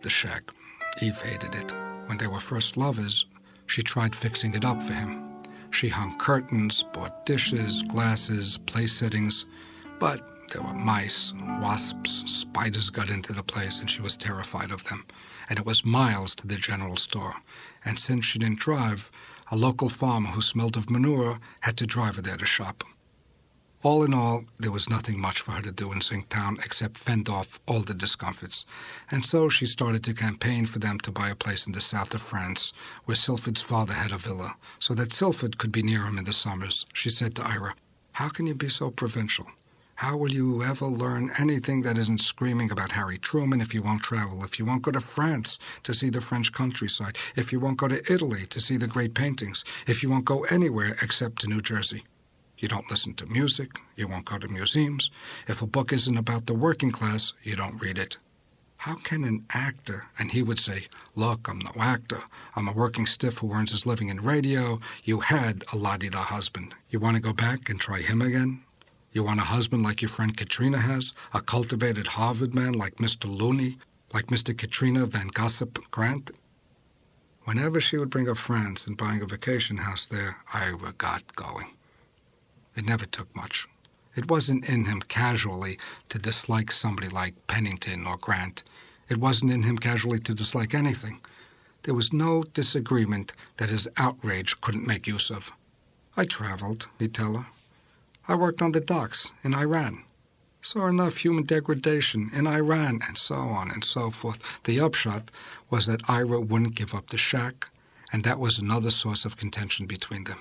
the shack. Eve hated it. When they were first lovers, she tried fixing it up for him. She hung curtains, bought dishes, glasses, place settings, but there were mice, wasps, spiders got into the place, and she was terrified of them. And it was miles to the general store. And since she didn't drive, a local farmer who smelled of manure had to drive her there to shop. All in all, there was nothing much for her to do in Zinktown except fend off all the discomforts. And so she started to campaign for them to buy a place in the south of France, where Silford's father had a villa, so that Silford could be near him in the summers. She said to Ira, "How can you be so provincial? How will you ever learn anything that isn't screaming about Harry Truman if you won't travel, if you won't go to France to see the French countryside, if you won't go to Italy to see the great paintings, if you won't go anywhere except to New Jersey? You don't listen to music, you won't go to museums. If a book isn't about the working class, you don't read it. How can an actor," and he would say, "Look, I'm no actor. I'm a working stiff who earns his living in radio. You had a la-di-da husband. You want to go back and try him again? You want a husband like your friend Katrina has, a cultivated Harvard man like Mr. Looney, like Mr. Katrina Van Gossip Grant?" Whenever she would bring up France and buying a vacation house there, Ira got going. It never took much. It wasn't in him casually to dislike somebody like Pennington or Grant. It wasn't in him casually to dislike anything. There was no disagreement that his outrage couldn't make use of. "I traveled," he'd tell her. "I worked on the docks in Iran. Saw enough human degradation in Iran," and so on and so forth. The upshot was that Ira wouldn't give up the shack, and that was another source of contention between them.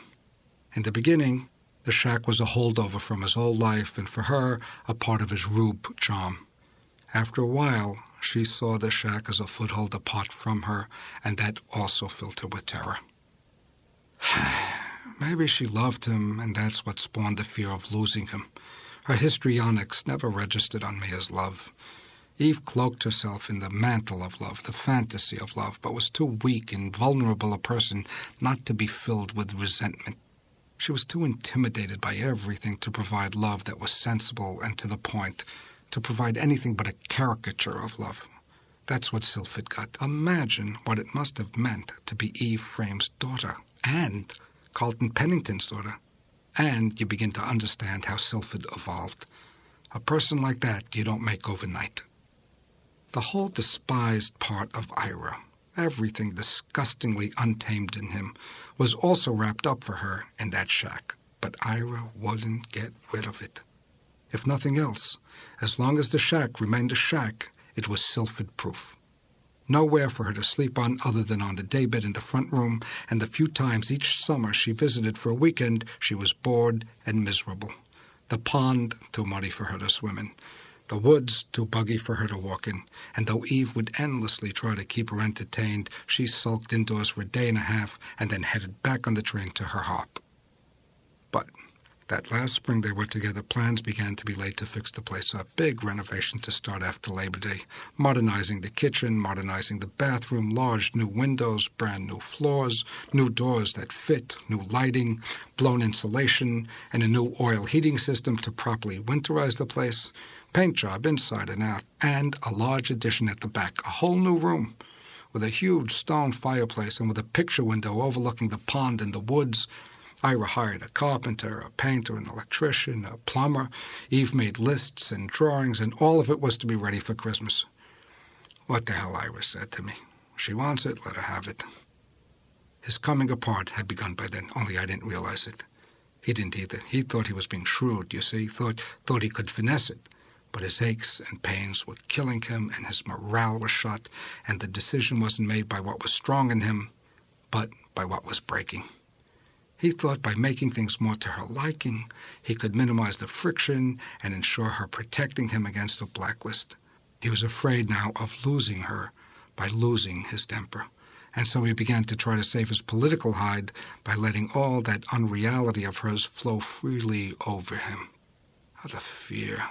In the beginning, the shack was a holdover from his old life, and for her, a part of his rube charm. After a while, she saw the shack as a foothold apart from her, and that also filled her with terror. Maybe she loved him, and that's what spawned the fear of losing him. Her histrionics never registered on me as love. Eve cloaked herself in the mantle of love, the fantasy of love, but was too weak and vulnerable a person not to be filled with resentment. She was too intimidated by everything to provide love that was sensible and to the point, to provide anything but a caricature of love. That's what Silford got. Imagine what it must have meant to be Eve Frame's daughter and Carlton Pennington's daughter. And you begin to understand how Silford evolved. A person like that you don't make overnight. The whole despised part of Ira, everything disgustingly untamed in him, was also wrapped up for her in that shack. But Ira wouldn't get rid of it. If nothing else, as long as the shack remained a shack, it was Silford-proof. Nowhere for her to sleep on other than on the daybed in the front room, and the few times each summer she visited for a weekend, she was bored and miserable. The pond, too muddy for her to swim in. The woods, too buggy for her to walk in. And though Eve would endlessly try to keep her entertained, she sulked indoors for a day and a half and then headed back on the train to her harp. But that last spring they were together, plans began to be laid to fix the place up. Big renovation to start after Labor Day. Modernizing the kitchen, modernizing the bathroom, large new windows, brand new floors, new doors that fit, new lighting, blown insulation, and a new oil heating system to properly winterize the place. Paint job inside and out, and a large addition at the back, a whole new room with a huge stone fireplace and with a picture window overlooking the pond and the woods. Ira hired a carpenter, a painter, an electrician, a plumber. Eve made lists and drawings, and all of it was to be ready for Christmas. "What the hell," Ira said to me. "She wants it, let her have it." His coming apart had begun by then, only I didn't realize it. He didn't either. He thought he was being shrewd, you see, thought he could finesse it. But his aches and pains were killing him, and his morale was shot, and the decision wasn't made by what was strong in him, but by what was breaking. He thought by making things more to her liking, he could minimize the friction and ensure her protecting him against a blacklist. He was afraid now of losing her by losing his temper, and so he began to try to save his political hide by letting all that unreality of hers flow freely over him. The fear,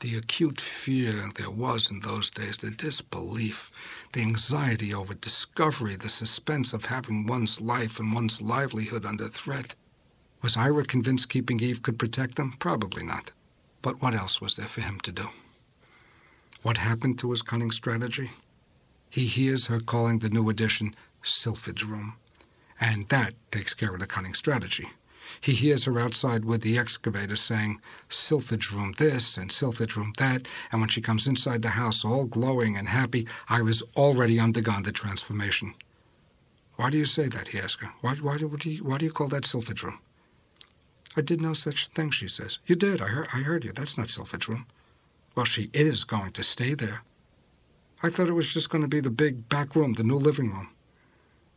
the acute fear there was in those days, the disbelief, the anxiety over discovery, the suspense of having one's life and one's livelihood under threat. Was Ira convinced keeping Eve could protect them? Probably not. But what else was there for him to do? What happened to his cunning strategy? He hears her calling the new addition Sylphid's room, and that takes care of the cunning strategy. He hears her outside with the excavator saying, Sylphid's room this and Sylphid's room that, and when she comes inside the house all glowing and happy, Ira's already undergone the transformation. Why do you say that, he asks her. Why do you call that Sylphid's room? I did no such thing, she says. You did, I heard you. That's not Sylphid's room. Well, she is going to stay there. I thought it was just going to be the big back room, the new living room.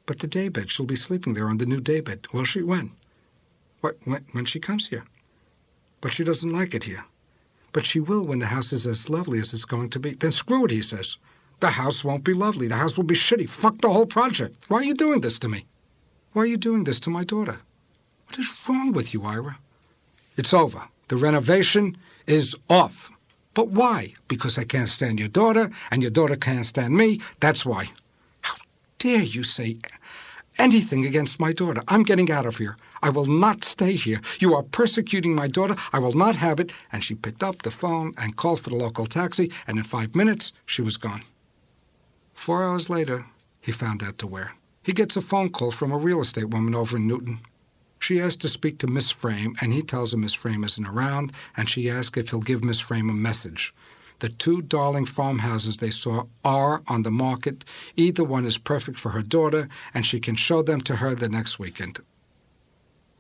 But the daybed, she'll be sleeping there on the new daybed. Will she? When? When she comes here. But she doesn't like it here. But she will when the house is as lovely as it's going to be. Then screw it, he says. The house won't be lovely. The house will be shitty. Fuck the whole project. Why are you doing this to me? Why are you doing this to my daughter? What is wrong with you, Ira? It's over. The renovation is off. But why? Because I can't stand your daughter, and your daughter can't stand me. That's why. How dare you say anything against my daughter? I'm getting out of here. I will not stay here. You are persecuting my daughter. I will not have it. And she picked up the phone and called for the local taxi, and in 5 minutes, she was gone. 4 hours later, he found out to where. He gets a phone call from a real estate woman over in Newton. She asks to speak to Miss Frame, and he tells her Miss Frame isn't around, and she asks if he'll give Miss Frame a message. The 2 darling farmhouses they saw are on the market. Either one is perfect for her daughter, and she can show them to her the next weekend.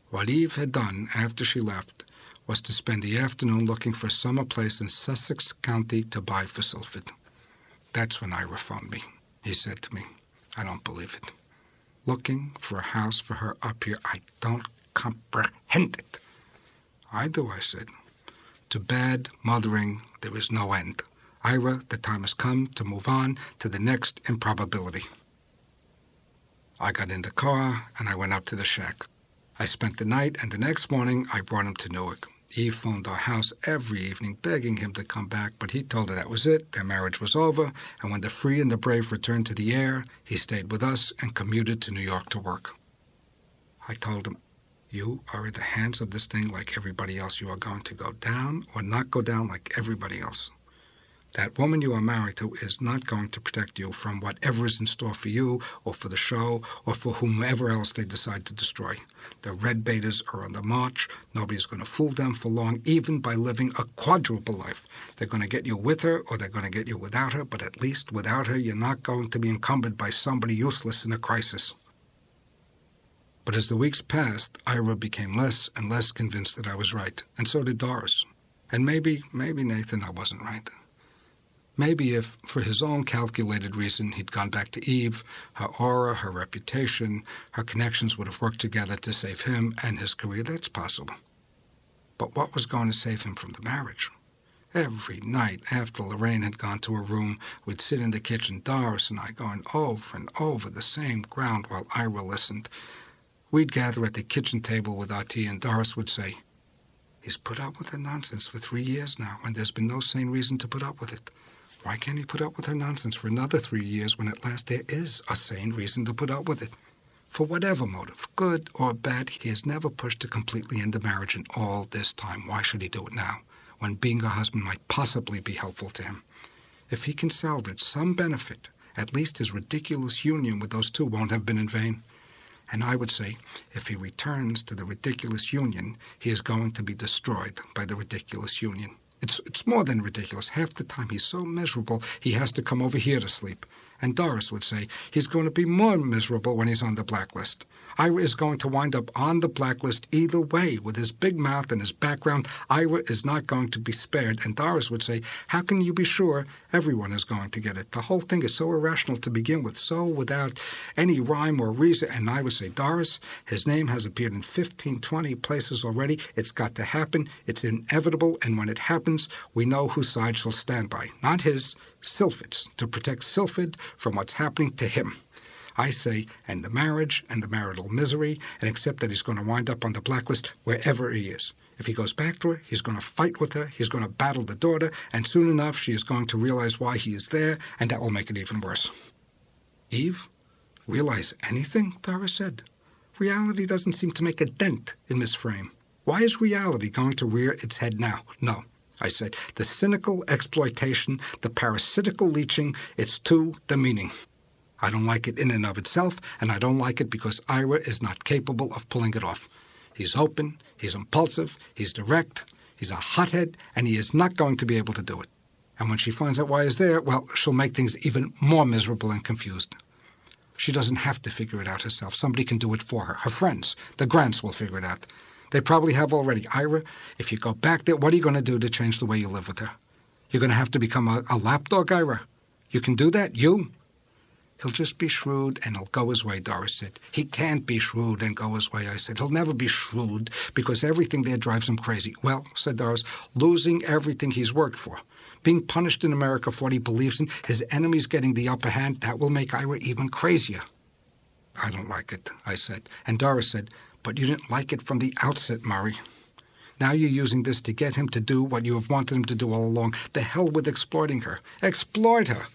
What Eve had done after she left was to spend the afternoon looking for summer place in Sussex County to buy for Sylphid. That's when Ira phoned me. He said to me, I don't believe it. Looking for a house for her up here, I don't comprehend it. I do, I said. To bad mothering there is no end. Ira, the time has come to move on to the next improbability. I got in the car and I went up to the shack. I spent the night, and the next morning I brought him to Newark. Eve phoned our house every evening, begging him to come back, but he told her that was it, their marriage was over, and when the free and the brave returned to the air, he stayed with us and commuted to New York to work. I told him, you are in the hands of this thing like everybody else. You are going to go down or not go down like everybody else. That woman you are married to is not going to protect you from whatever is in store for you or for the show or for whomever else they decide to destroy. The red betas are on the march. Nobody's going to fool them for long, even by living a quadruple life. They're going to get you with her or they're going to get you without her, but at least without her you're not going to be encumbered by somebody useless in a crisis. But as the weeks passed, Ira became less and less convinced that I was right, and so did Doris. And maybe Nathan, I wasn't right. Maybe if, for his own calculated reason, he'd gone back to Eve, her aura, her reputation, her connections would have worked together to save him and his career. That's possible. But what was going to save him from the marriage? Every night after Lorraine had gone to her room, we'd sit in the kitchen, Doris and I, going over and over the same ground while Ira listened. We'd gather at the kitchen table with our tea, and Doris would say, he's put up with her nonsense for 3 years now, and there's been no sane reason to put up with it. Why can't he put up with her nonsense for another 3 years when at last there is a sane reason to put up with it? For whatever motive, good or bad, he has never pushed to completely end the marriage in all this time. Why should he do it now, when being a husband might possibly be helpful to him? If he can salvage some benefit, at least his ridiculous union with those 2 won't have been in vain. And I would say, if he returns to the ridiculous union, he is going to be destroyed by the ridiculous union. It's more than ridiculous. Half the time he's so miserable he has to come over here to sleep. And Doris would say he's going to be more miserable when he's on the blacklist. Ira is going to wind up on the blacklist either way. With his big mouth and his background, Ira is not going to be spared. And Doris would say, how can you be sure everyone is going to get it? The whole thing is so irrational to begin with, so without any rhyme or reason. And I would say, Doris, his name has appeared in 15, 20 places already. It's got to happen. It's inevitable. And when it happens, we know whose side she'll stand by. Not his, Sylphid's, to protect Sylphid from what's happening to him. I say, and the marriage and the marital misery, and accept that he's going to wind up on the blacklist wherever he is. If he goes back to her, he's going to fight with her, he's going to battle the daughter, and soon enough she is going to realize why he is there, and that will make it even worse. Eve? Realize anything? Doris said. Reality doesn't seem to make a dent in Miss Frame. Why is reality going to rear its head now? No, I said. The cynical exploitation, the parasitical leeching, it's too demeaning. I don't like it in and of itself, and I don't like it because Ira is not capable of pulling it off. He's open, he's impulsive, he's direct, he's a hothead, and he is not going to be able to do it. And when she finds out why he's there, well, she'll make things even more miserable and confused. She doesn't have to figure it out herself. Somebody can do it for her. Her friends, the Grants, will figure it out. They probably have already. Ira, if you go back there, what are you going to do to change the way you live with her? You're going to have to become a lapdog, Ira. You can do that? You? He'll just be shrewd and he'll go his way, Doris said. He can't be shrewd and go his way, I said. He'll never be shrewd because everything there drives him crazy. Well, said Doris, losing everything he's worked for. Being punished in America for what he believes in, his enemies getting the upper hand, that will make Ira even crazier. I don't like it, I said. And Doris said, but you didn't like it from the outset, Murray. Now you're using this to get him to do what you have wanted him to do all along. The hell with exploiting her. Exploit her.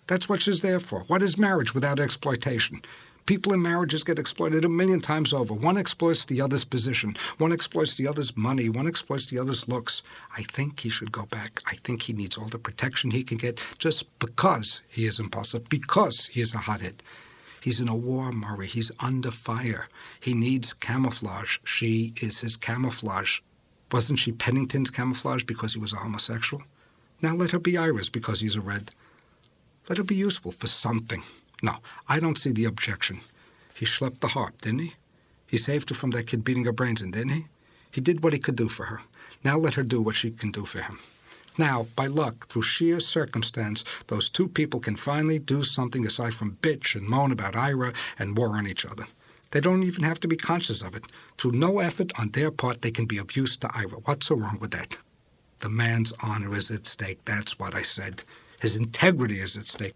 That's what she's there for. What is marriage without exploitation? People in marriages get exploited 1,000,000 times over. One exploits the other's position. One exploits the other's money. One exploits the other's looks. I think he should go back. I think he needs all the protection he can get just because he is impulsive, because he is a hothead. He's in a war, Murray. He's under fire. He needs camouflage. She is his camouflage. Wasn't she Pennington's camouflage because he was a homosexual? Now let her be Ira's because he's a red. Let her be useful for something. No, I don't see the objection. He schlepped the heart, didn't he? He saved her from that kid beating her brains in, didn't he? He did what he could do for her. Now let her do what she can do for him. Now, by luck, through sheer circumstance, those two people can finally do something aside from bitch and moan about Ira and war on each other. They don't even have to be conscious of it. Through no effort on their part, they can be of use to Ira. What's so wrong with that? The man's honor is at stake. That's what I said. His integrity is at stake.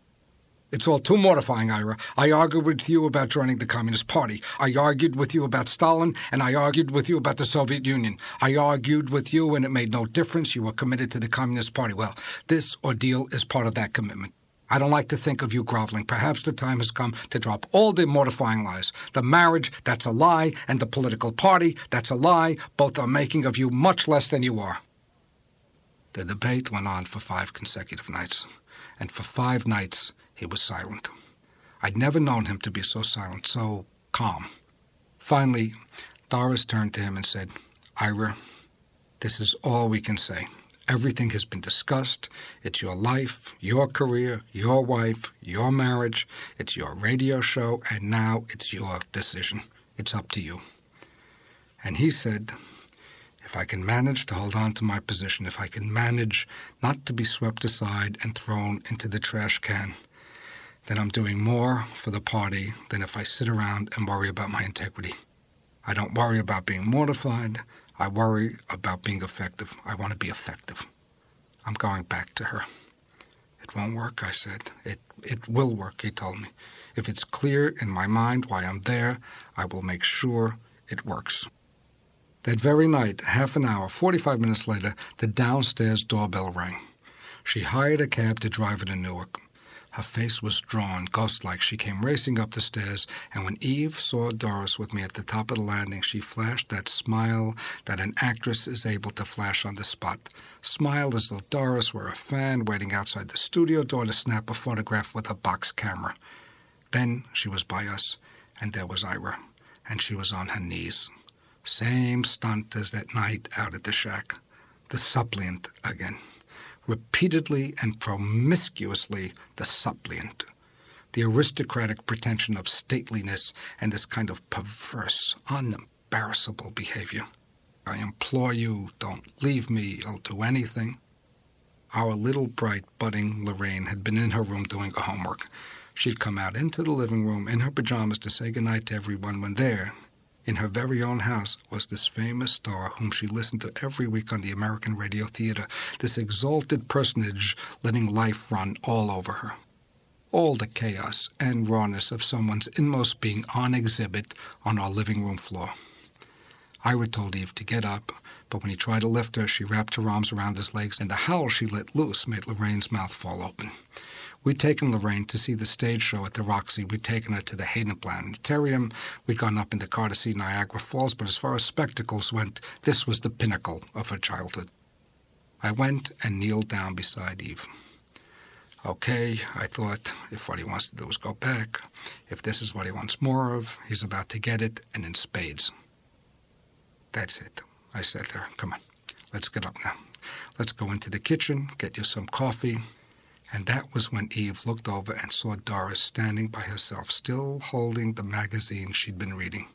It's all too mortifying, Ira. I argued with you about joining the Communist Party. I argued with you about Stalin, and I argued with you about the Soviet Union. I argued with you, and it made no difference. You were committed to the Communist Party. Well, this ordeal is part of that commitment. I don't like to think of you groveling. Perhaps the time has come to drop all the mortifying lies. The marriage, that's a lie, and the political party, that's a lie. Both are making of you much less than you are. The debate went on for 5 consecutive nights, and for 5 nights he was silent. I'd never known him to be so silent, so calm. Finally, Doris turned to him and said, Ira, this is all we can say. Everything has been discussed. It's your life, your career, your wife, your marriage. It's your radio show, and now it's your decision. It's up to you. And he said, if I can manage to hold on to my position, if I can manage not to be swept aside and thrown into the trash can, then I'm doing more for the party than if I sit around and worry about my integrity. I don't worry about being mortified. I worry about being effective. I want to be effective. I'm going back to her. It won't work, I said. It will work, he told me. If it's clear in my mind why I'm there, I will make sure it works. That very night, half an hour, 45 minutes later, the downstairs doorbell rang. She hired a cab to drive her to Newark. Her face was drawn, ghost-like. She came racing up the stairs, and when Eve saw Doris with me at the top of the landing, she flashed that smile that an actress is able to flash on the spot. Smiled as though Doris were a fan waiting outside the studio door to snap a photograph with a box camera. Then she was by us, and there was Ira, and she was on her knees. Same stunt as that night out at the shack. The suppliant again. Repeatedly and promiscuously the suppliant. The aristocratic pretension of stateliness and this kind of perverse, unembarrassable behavior. I implore you, don't leave me. I'll do anything. Our little bright, budding Lorraine had been in her room doing her homework. She'd come out into the living room in her pajamas to say goodnight to everyone when there, in her very own house, was this famous star whom she listened to every week on the American Radio Theater, this exalted personage letting life run all over her. All the chaos and rawness of someone's inmost being on exhibit on our living room floor. Ira told Eve to get up, but when he tried to lift her, she wrapped her arms around his legs, and the howl she let loose made Lorraine's mouth fall open. We'd taken Lorraine to see the stage show at the Roxy. We'd taken her to the Hayden Planetarium. We'd gone up in the car to see Niagara Falls, but as far as spectacles went, this was the pinnacle of her childhood. I went and kneeled down beside Eve. Okay, I thought, if what he wants to do is go back, if this is what he wants more of, he's about to get it, and in spades. That's it, I said to her. Come on, let's get up now. Let's go into the kitchen, get you some coffee. And that was when Eve looked over and saw Doris standing by herself, still holding the magazine she'd been reading.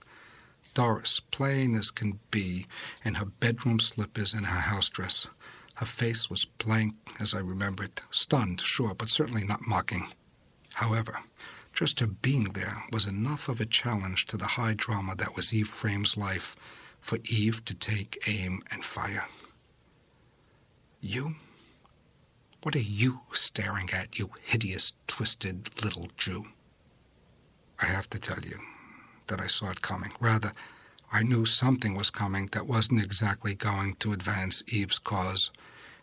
Doris, plain as can be, in her bedroom slippers and her house dress. Her face was blank, as I remember it, stunned, sure, but certainly not mocking. However, just her being there was enough of a challenge to the high drama that was Eve Frame's life for Eve to take aim and fire. You? What are you staring at, you hideous, twisted little Jew? I have to tell you that I saw it coming. Rather, I knew something was coming that wasn't exactly going to advance Eve's cause,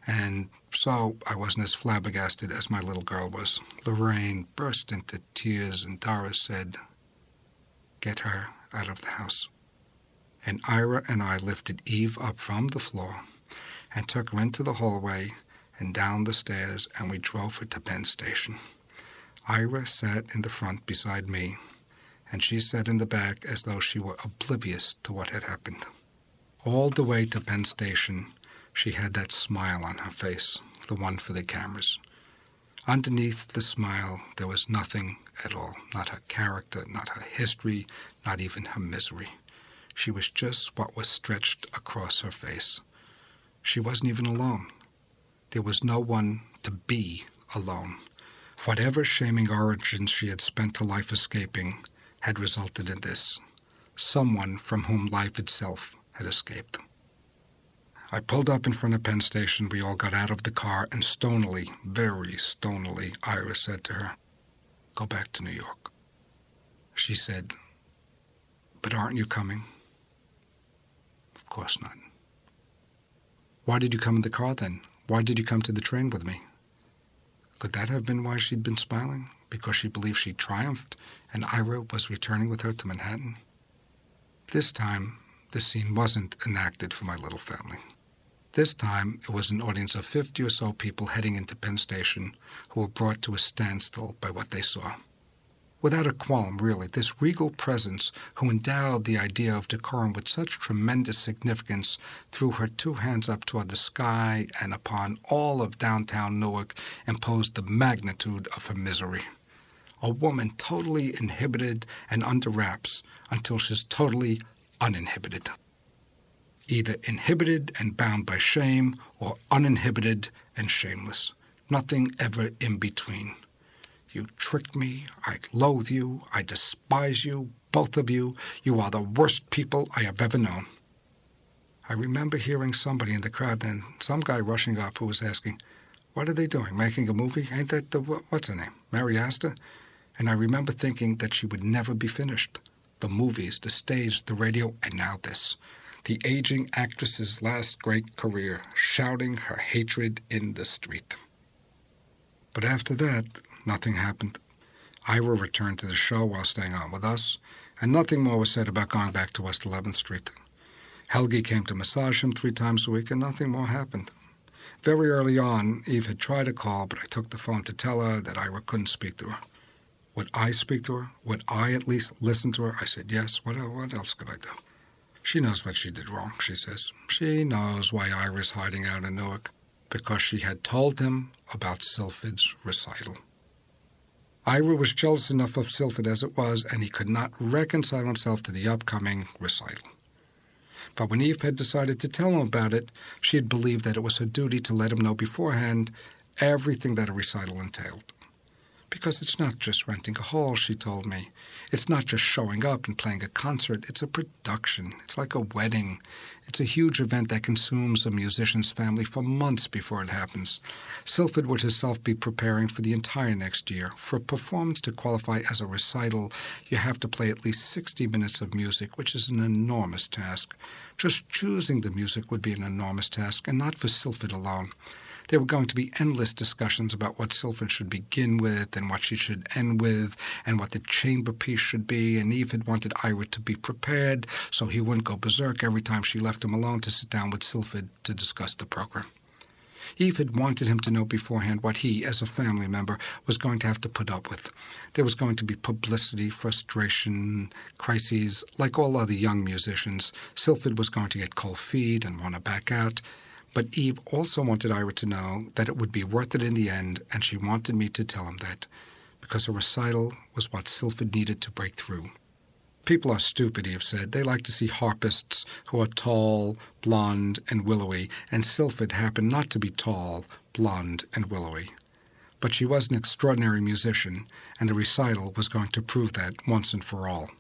and so I wasn't as flabbergasted as my little girl was. Lorraine burst into tears, and Doris said, "Get her out of the house." And Ira and I lifted Eve up from the floor and took her into the hallway and down the stairs, and we drove her to Penn Station. Ira sat in the front beside me, and she sat in the back as though she were oblivious to what had happened. All the way to Penn Station, she had that smile on her face, the one for the cameras. Underneath the smile, there was nothing at all, not her character, not her history, not even her misery. She was just what was stretched across her face. She wasn't even alone. There was no one to be alone. Whatever shaming origins she had spent her life escaping had resulted in this. Someone from whom life itself had escaped. I pulled up in front of Penn Station. We all got out of the car, and stonily, very stonily, Ira said to her, "Go back to New York." She said, "But aren't you coming?" "Of course not." "Why did you come in the car then? Why did you come to the train with me?" Could that have been why she'd been smiling? Because she believed she triumphed and Ira was returning with her to Manhattan? This time, the scene wasn't enacted for my little family. This time, it was an audience of 50 or so people heading into Penn Station who were brought to a standstill by what they saw. Without a qualm, really, this regal presence who endowed the idea of decorum with such tremendous significance threw her two hands up toward the sky and upon all of downtown Newark imposed the magnitude of her misery. A woman totally inhibited and under wraps until she's totally uninhibited. Either inhibited and bound by shame or uninhibited and shameless. Nothing ever in between. You tricked me, I loathe you, I despise you, both of you. You are the worst people I have ever known. I remember hearing somebody in the crowd then, some guy rushing up who was asking, "What are they doing, making a movie? Ain't that the, what's her name, Mary Astor?" And I remember thinking that she would never be finished. The movies, the stage, the radio, and now this. The aging actress's last great career, shouting her hatred in the street. But after that, nothing happened. Ira returned to the show while staying on with us, and nothing more was said about going back to West 11th Street. Helgi came to massage him 3 times a week, and nothing more happened. Very early on, Eve had tried a call, but I took the phone to tell her that Ira couldn't speak to her. Would I speak to her? Would I at least listen to her? I said, yes. What else could I do? She knows what she did wrong, she says. She knows why Ira's hiding out in Newark, because she had told him about Sylphid's recital. Ira was jealous enough of Sylphid as it was, and he could not reconcile himself to the upcoming recital. But when Eve had decided to tell him about it, she had believed that it was her duty to let him know beforehand everything that a recital entailed. Because it's not just renting a hall, she told me. It's not just showing up and playing a concert. It's a production. It's like a wedding. It's a huge event that consumes a musician's family for months before it happens. Sylphid would himself be preparing for the entire next year. For a performance to qualify as a recital, you have to play at least 60 minutes of music, which is an enormous task. Just choosing the music would be an enormous task, and not for Sylphid alone. There were going to be endless discussions about what Sylphid should begin with and what she should end with and what the chamber piece should be, and Eve had wanted Ira to be prepared so he wouldn't go berserk every time she left him alone to sit down with Sylphid to discuss the program. Eve had wanted him to know beforehand what he, as a family member, was going to have to put up with. There was going to be publicity, frustration, crises. Like all other young musicians, Sylphid was going to get cold feet and want to back out. But Eve also wanted Ira to know that it would be worth it in the end, and she wanted me to tell him that, because a recital was what Sylphid needed to break through. People are stupid, Eve said. They like to see harpists who are tall, blonde, and willowy, and Sylphid happened not to be tall, blonde, and willowy. But she was an extraordinary musician, and the recital was going to prove that once and for all.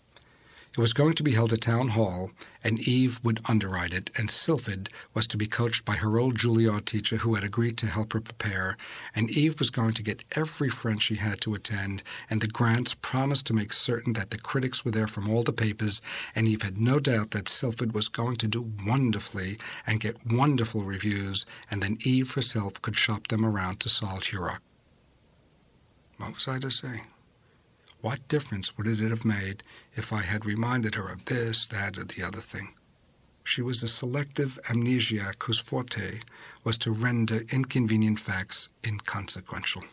It was going to be held at Town Hall, and Eve would underwrite it, and Sylphid was to be coached by her old Juilliard teacher who had agreed to help her prepare, and Eve was going to get every friend she had to attend, and the Grants promised to make certain that the critics were there from all the papers, and Eve had no doubt that Sylphid was going to do wonderfully and get wonderful reviews, and then Eve herself could shop them around to Salt Hurok. What was I to say? What difference would it have made if I had reminded her of this, that, or the other thing? She was a selective amnesiac whose forte was to render inconvenient facts inconsequential.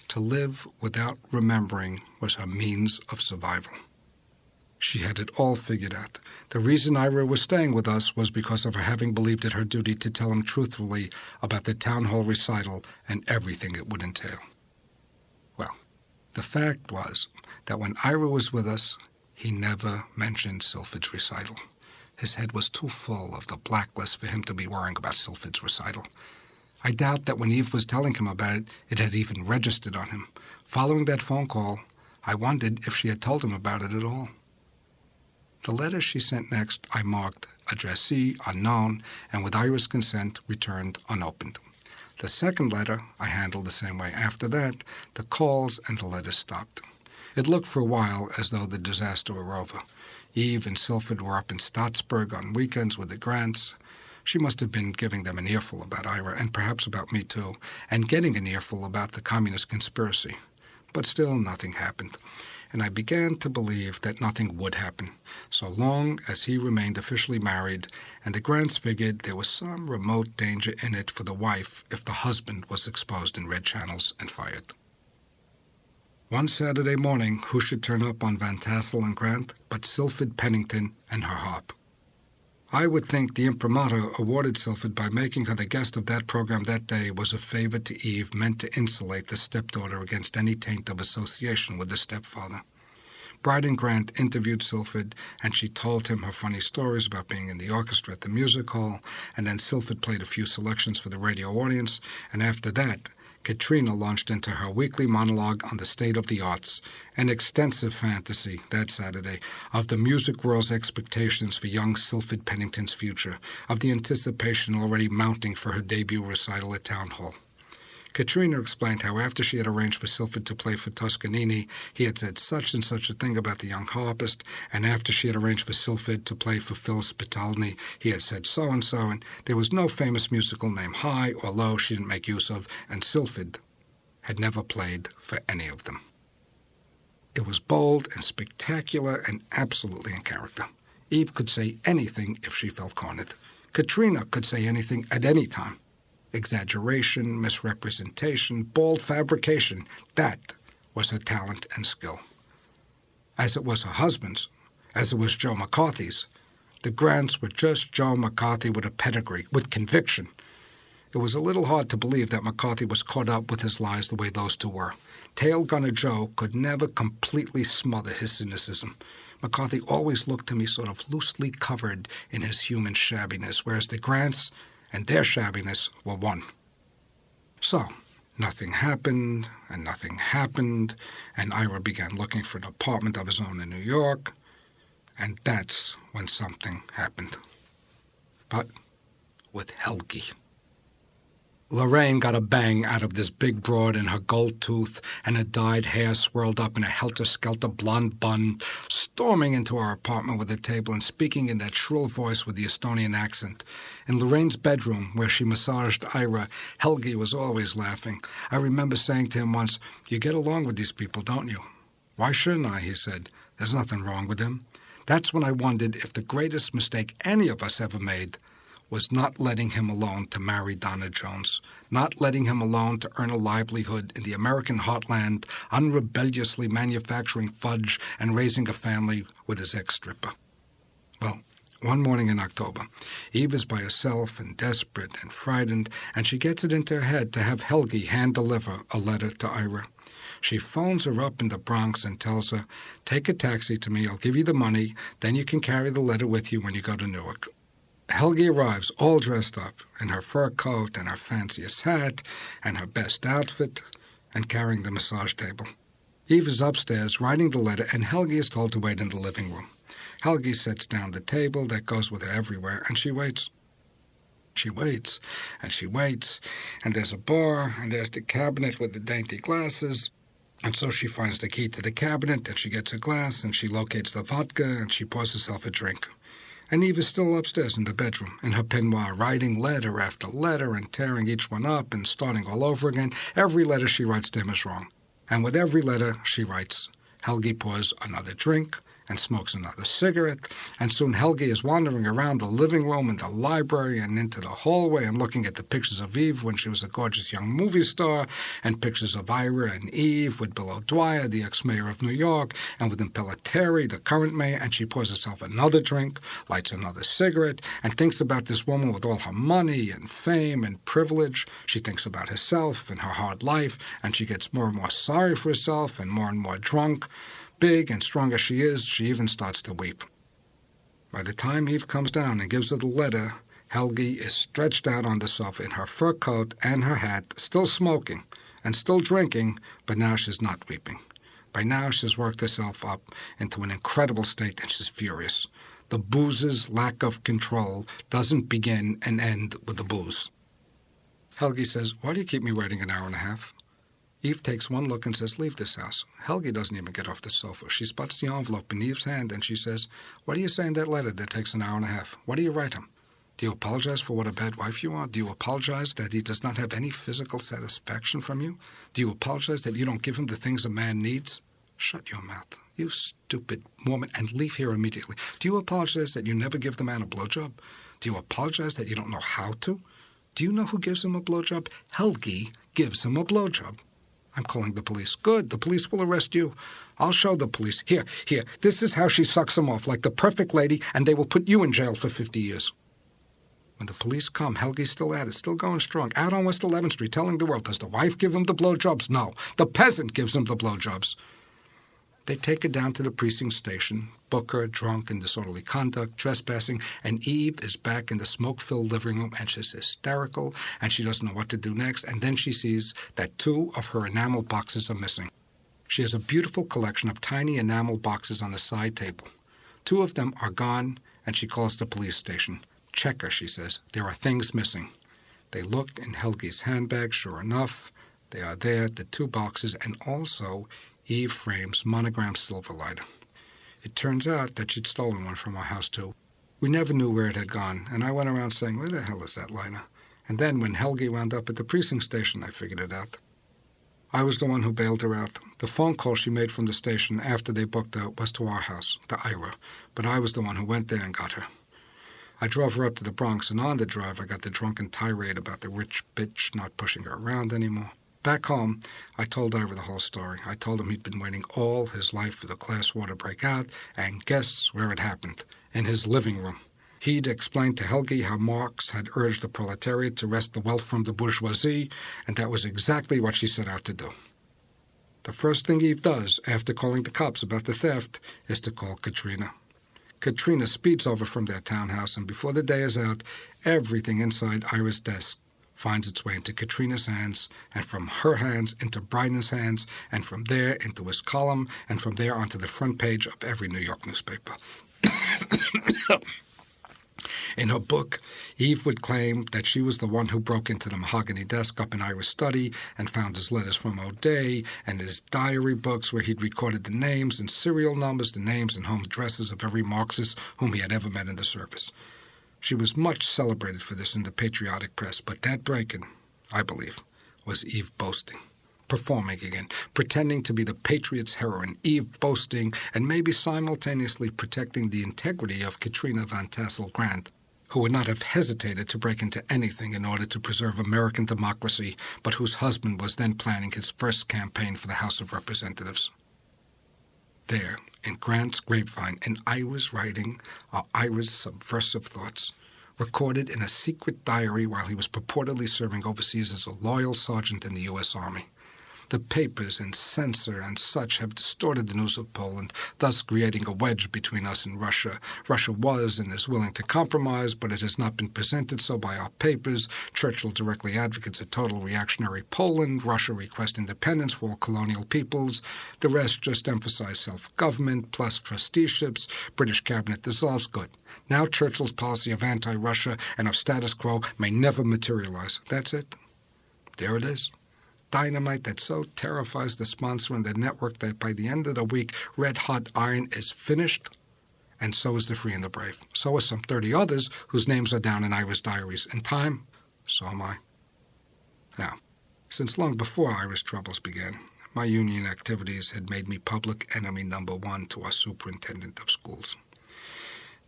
To live without remembering was her means of survival. She had it all figured out. The reason Ira was staying with us was because of her having believed it her duty to tell him truthfully about the town hall recital and everything it would entail. Well, the fact was that when Ira was with us, he never mentioned Sylphid's recital. His head was too full of the blacklist for him to be worrying about Sylphid's recital. I doubt that when Eve was telling him about it, it had even registered on him. Following that phone call, I wondered if she had told him about it at all. The letter she sent next I marked addressee unknown, and with Ira's consent returned unopened. The second letter I handled the same way. After that, the calls and the letters stopped. It looked for a while as though the disaster were over. Eve and Sylphid were up in Stottsburg on weekends with the Grants. She must have been giving them an earful about Ira, and perhaps about me too, and getting an earful about the communist conspiracy. But still nothing happened, and I began to believe that nothing would happen, so long as he remained officially married, and the Grants figured there was some remote danger in it for the wife if the husband was exposed in red channels and fired. One Saturday morning, who should turn up on Van Tassel and Grant but Sylphid Pennington and her harp? I would think the imprimatur awarded Sylphid by making her the guest of that program that day was a favor to Eve meant to insulate the stepdaughter against any taint of association with the stepfather. Bride and Grant interviewed Sylphid, and she told him her funny stories about being in the orchestra at the music hall, and then Sylphid played a few selections for the radio audience, and after that, Katrina launched into her weekly monologue on the state of the arts, an extensive fantasy that Saturday of the music world's expectations for young Sylphid Pennington's future, of the anticipation already mounting for her debut recital at Town Hall. Katrina explained how after she had arranged for Sylphid to play for Toscanini, he had said such and such a thing about the young harpist, and after she had arranged for Sylphid to play for Phil Spitalny, he had said so-and-so, and there was no famous musical name high or low she didn't make use of, and Sylphid had never played for any of them. It was bold and spectacular and absolutely in character. Eve could say anything if she felt cornered. Katrina could say anything at any time. Exaggeration, misrepresentation, bald fabrication, that was her talent and skill. As it was her husband's, as it was Joe McCarthy's, the Grants were just Joe McCarthy with a pedigree, with conviction. It was a little hard to believe that McCarthy was caught up with his lies the way those two were. Tail Gunner Joe could never completely smother his cynicism. McCarthy always looked to me sort of loosely covered in his human shabbiness, whereas the Grants and their shabbiness were one. So, nothing happened, and Ira began looking for an apartment of his own in New York, and that's when something happened. But with Helgi. Lorraine got a bang out of this big broad in her gold tooth and her dyed hair swirled up in a helter-skelter blonde bun, storming into our apartment with a table and speaking in that shrill voice with the Estonian accent. In Lorraine's bedroom, where she massaged Ira, Helgi was always laughing. I remember saying to him once, "You get along with these people, don't you?" "Why shouldn't I?" he said. "There's nothing wrong with them." That's when I wondered if the greatest mistake any of us ever made was not letting him alone to marry Donna Jones, not letting him alone to earn a livelihood in the American heartland, unrebelliously manufacturing fudge and raising a family with his ex-stripper. Well, one morning in October, Eve is by herself and desperate and frightened, and she gets it into her head to have Helgi hand-deliver a letter to Ira. She phones her up in the Bronx and tells her, "Take a taxi to me, I'll give you the money, then you can carry the letter with you when you go to Newark." Helgi arrives all dressed up, in her fur coat and her fanciest hat and her best outfit, and carrying the massage table. Eve is upstairs writing the letter, and Helgi is told to wait in the living room. Helgi sets down the table that goes with her everywhere, and she waits. She waits, and she waits, and there's a bar, and there's the cabinet with the dainty glasses, and so she finds the key to the cabinet, and she gets a glass, and she locates the vodka, and she pours herself a drink. And Eve is still upstairs in the bedroom, in her peignoir, writing letter after letter and tearing each one up and starting all over again. Every letter she writes to him is wrong. And with every letter she writes, Helgi pours another drink and smokes another cigarette, and soon Helgi is wandering around the living room and the library and into the hallway and looking at the pictures of Eve when she was a gorgeous young movie star, and pictures of Ira and Eve with Bill O'Dwyer, the ex-mayor of New York, and with Impellitteri, the current mayor, and she pours herself another drink, lights another cigarette, and thinks about this woman with all her money and fame and privilege. She thinks about herself and her hard life, and she gets more and more sorry for herself and more drunk. Big and strong as she is, she even starts to weep. By the time Eve comes down and gives her the letter, Helgi is stretched out on the sofa in her fur coat and her hat, still smoking and still drinking, but now she's not weeping. By now she's worked herself up into an incredible state and she's furious. The booze's lack of control doesn't begin and end with the booze. Helgi says, "Why do you keep me waiting an hour and a half?" Eve takes one look and says, "Leave this house." Helgi doesn't even get off the sofa. She spots the envelope in Eve's hand and she says, "What do you say in that letter that takes an hour and a half? What do you write him? Do you apologize for what a bad wife you are? Do you apologize that he does not have any physical satisfaction from you? Do you apologize that you don't give him the things a man needs? Shut your mouth, you stupid woman, and leave here immediately. Do you apologize that you never give the man a blowjob? Do you apologize that you don't know how to? Do you know who gives him a blowjob? Helgi gives him a blowjob." "I'm calling the police." "Good, the police will arrest you." "I'll show the police. Here, this is how she sucks him off, like the perfect lady, and they will put you in jail for 50 years. When the police come, Helgi's still at it, still going strong, out on West 11th Street, telling the world, does the wife give him the blowjobs? No, the peasant gives him the blowjobs. They take her down to the precinct station, book her, drunk in disorderly conduct, trespassing, and Eve is back in the smoke-filled living room, and she's hysterical, and she doesn't know what to do next, and then she sees that 2 of her enamel boxes are missing. She has a beautiful collection of tiny enamel boxes on the side table. 2 of them are gone, and she calls the police station. "Check her," she says. "There are things missing." They look in Helgi's handbag. Sure enough, they are there, the 2 boxes, and also Eve Frame's monogrammed silver lighter. It turns out that she'd stolen one from our house, too. We never knew where it had gone, and I went around saying, "Where the hell is that lighter?" And then when Helgi wound up at the precinct station, I figured it out. I was the one who bailed her out. The phone call she made from the station after they booked her was to our house, to Ira, but I was the one who went there and got her. I drove her up to the Bronx, and on the drive I got the drunken tirade about the rich bitch not pushing her around anymore. Back home, I told Ira the whole story. I told him he'd been waiting all his life for the class war to break out, and guess where it happened? In his living room. He'd explained to Helgi how Marx had urged the proletariat to wrest the wealth from the bourgeoisie, and that was exactly what she set out to do. The first thing Eve does, after calling the cops about the theft, is to call Katrina. Katrina speeds over from their townhouse, and before the day is out, everything inside Ira's desk finds its way into Katrina's hands, and from her hands into Bryden's hands, and from there into his column, and from there onto the front page of every New York newspaper. In her book, Eve would claim that she was the one who broke into the mahogany desk up in Ira's study and found his letters from O'Day and his diary books where he'd recorded the names and serial numbers, the names and home addresses of every Marxist whom he had ever met in the service. She was much celebrated for this in the patriotic press, but that break-in, I believe, was Eve boasting, performing again, pretending to be the Patriots' heroine, Eve boasting and maybe simultaneously protecting the integrity of Katrina Van Tassel Grant, who would not have hesitated to break into anything in order to preserve American democracy, but whose husband was then planning his first campaign for the House of Representatives. There, in Grant's grapevine, and Ira's writing are Ira's subversive thoughts, recorded in a secret diary while he was purportedly serving overseas as a loyal sergeant in the U.S. Army. The papers and censor and such have distorted the news of Poland, thus creating a wedge between us and Russia. Russia was and is willing to compromise, but it has not been presented so by our papers. Churchill directly advocates a total reactionary Poland. Russia requests independence for all colonial peoples. The rest just emphasize self-government plus trusteeships. British cabinet dissolves. Good. Now Churchill's policy of anti-Russia and of status quo may never materialize. That's it. There it is. Dynamite that so terrifies the sponsor and the network that by the end of the week, red-hot iron is finished, and so is the free and the brave. So are some 30 others whose names are down in Ira's diaries. In time, so am I. Now, since long before Ira's troubles began, my union activities had made me public enemy number one to our superintendent of schools.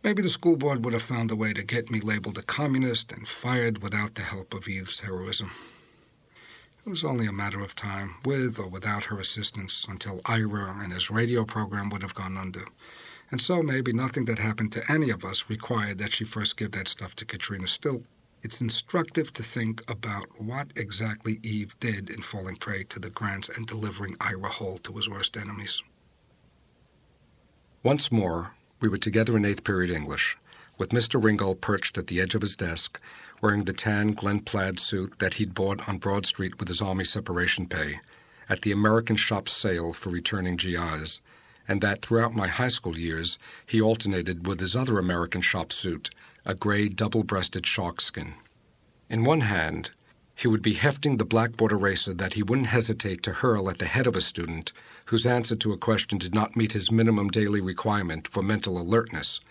Maybe the school board would have found a way to get me labeled a communist and fired without the help of Eve's heroism. It was only a matter of time, with or without her assistance, until Ira and his radio program would have gone under. And so maybe nothing that happened to any of us required that she first give that stuff to Katrina. Still, it's instructive to think about what exactly Eve did in falling prey to the Grants and delivering Ira whole to his worst enemies. Once more, we were together in 8th period English, with Mr. Ringgold perched at the edge of his desk, wearing the tan Glen plaid suit that he'd bought on Broad Street with his Army separation pay, at the American shop sale for returning GIs, and that throughout my high school years he alternated with his other American shop suit, a gray double-breasted sharkskin. In one hand, he would be hefting the blackboard eraser that he wouldn't hesitate to hurl at the head of a student whose answer to a question did not meet his minimum daily requirement for mental alertness,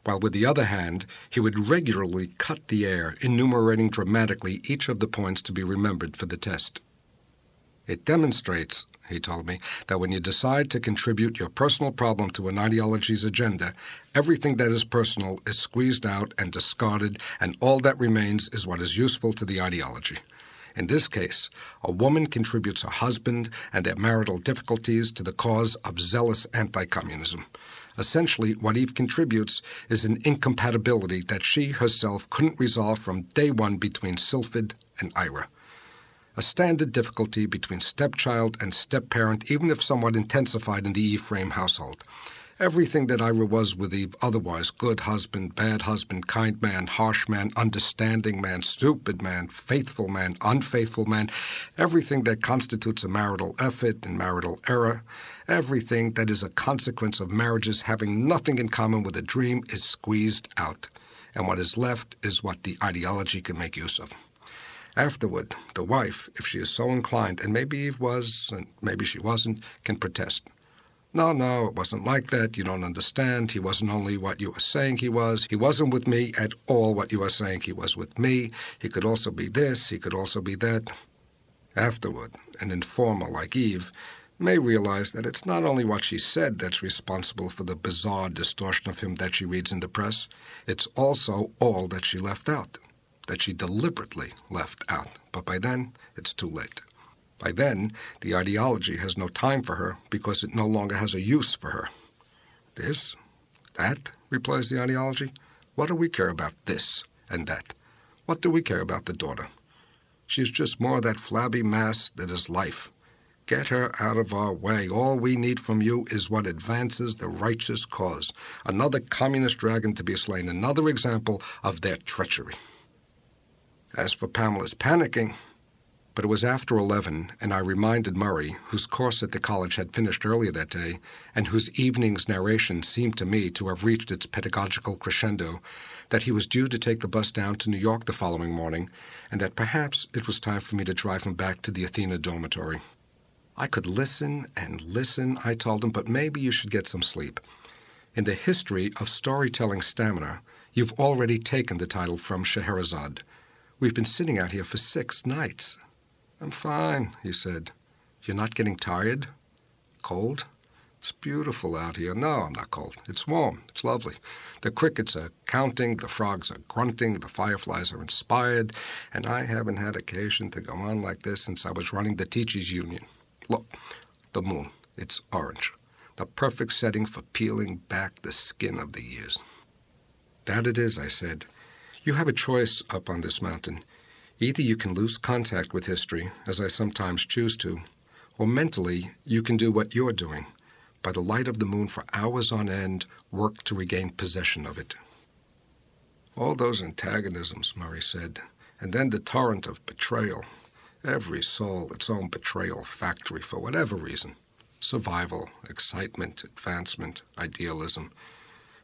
while with the other hand he would regularly cut the air, enumerating dramatically each of the points to be remembered for the test. It demonstrates, he told me, that when you decide to contribute your personal problem to an ideology's agenda, everything that is personal is squeezed out and discarded, and all that remains is what is useful to the ideology. In this case, a woman contributes her husband and their marital difficulties to the cause of zealous anti-communism. Essentially, what Eve contributes is an incompatibility that she herself couldn't resolve from day one between Sylphid and Ira. A standard difficulty between stepchild and step-parent, even if somewhat intensified in the Eve frame household. Everything that Ira was with Eve otherwise, good husband, bad husband, kind man, harsh man, understanding man, stupid man, faithful man, unfaithful man, everything that constitutes a marital effort and marital error, everything that is a consequence of marriages having nothing in common with a dream is squeezed out, and what is left is what the ideology can make use of. Afterward, the wife, if she is so inclined, and maybe Eve was, and maybe she wasn't, can protest. No, it wasn't like that. You don't understand. He wasn't only what you are saying he was. He wasn't with me at all what you are saying he was with me. He could also be this. He could also be that. Afterward, an informer like Eve may realize that it's not only what she said that's responsible for the bizarre distortion of him that she reads in the press. It's also all that she left out, that she deliberately left out. But by then, it's too late. By then, the ideology has no time for her because it no longer has a use for her. This? That? Replies the ideology. What do we care about this and that? What do we care about the daughter? She's just more of that flabby mass that is life. Get her out of our way. All we need from you is what advances the righteous cause. Another communist dragon to be slain. Another example of their treachery. As for Pamela's panicking... But it was after 11, and I reminded Murray, whose course at the college had finished earlier that day, and whose evening's narration seemed to me to have reached its pedagogical crescendo, that he was due to take the bus down to New York the following morning, and that perhaps it was time for me to drive him back to the Athena dormitory. I could listen and listen, I told him, but maybe you should get some sleep. In the history of storytelling stamina, you've already taken the title from Scheherazade. We've been sitting out here for 6 nights. I'm fine, he said. You're not getting tired? Cold? It's beautiful out here. No, I'm not cold. It's warm. It's lovely. The crickets are counting, the frogs are grunting, the fireflies are inspired, and I haven't had occasion to go on like this since I was running the Teachers Union. Look, the moon. It's orange. The perfect setting for peeling back the skin of the years. That it is, I said. You have a choice up on this mountain. Either you can lose contact with history, as I sometimes choose to, or mentally you can do what you're doing. By the light of the moon for hours on end, work to regain possession of it. All those antagonisms, Murray said, and then the torrent of betrayal. Every soul its own betrayal factory for whatever reason. Survival, excitement, advancement, idealism.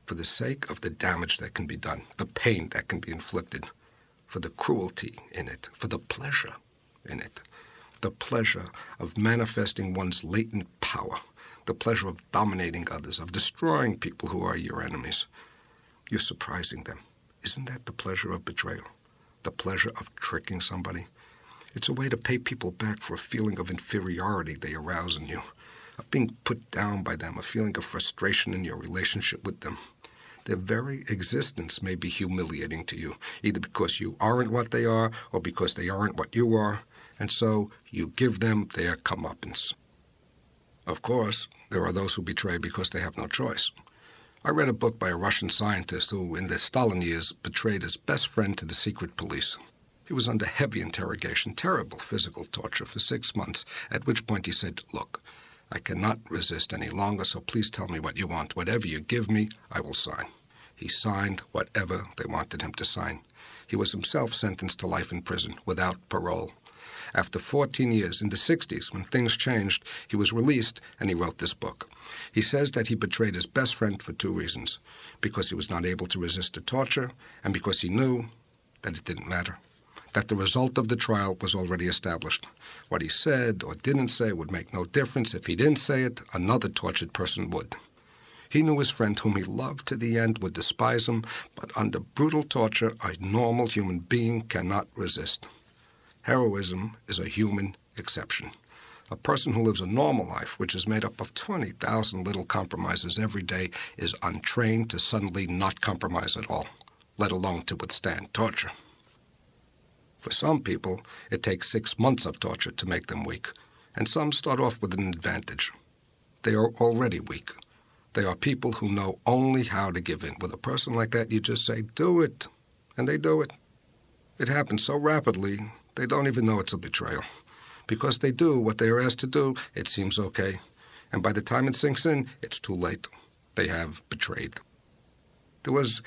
For the sake of the damage that can be done, the pain that can be inflicted, for the cruelty in it, for the pleasure in it, the pleasure of manifesting one's latent power, the pleasure of dominating others, of destroying people who are your enemies. You're surprising them. Isn't that the pleasure of betrayal? The pleasure of tricking somebody? It's a way to pay people back for a feeling of inferiority they arouse in you, of being put down by them, a feeling of frustration in your relationship with them. Their very existence may be humiliating to you, either because you aren't what they are or because they aren't what you are, and so you give them their comeuppance. Of course, there are those who betray because they have no choice. I read a book by a Russian scientist who, in the Stalin years, betrayed his best friend to the secret police. He was under heavy interrogation, terrible physical torture for 6 months, at which point he said, "Look, I cannot resist any longer, so please tell me what you want. Whatever you give me, I will sign." He signed whatever they wanted him to sign. He was himself sentenced to life in prison, without parole. After 14 years, in the 60s, when things changed, he was released and he wrote this book. He says that he betrayed his best friend for 2 reasons: because he was not able to resist the torture, and because he knew that it didn't matter, that the result of the trial was already established. What he said or didn't say would make no difference. If he didn't say it, another tortured person would. He knew his friend, whom he loved to the end, would despise him, but under brutal torture, a normal human being cannot resist. Heroism is a human exception. A person who lives a normal life, which is made up of 20,000 little compromises every day, is untrained to suddenly not compromise at all, let alone to withstand torture. For some people, it takes 6 months of torture to make them weak, and some start off with an advantage. They are already weak. They are people who know only how to give in. With a person like that, you just say, "Do it," and they do it. It happens so rapidly, they don't even know it's a betrayal. Because they do what they are asked to do, it seems okay. And by the time it sinks in, it's too late. They have betrayed. There was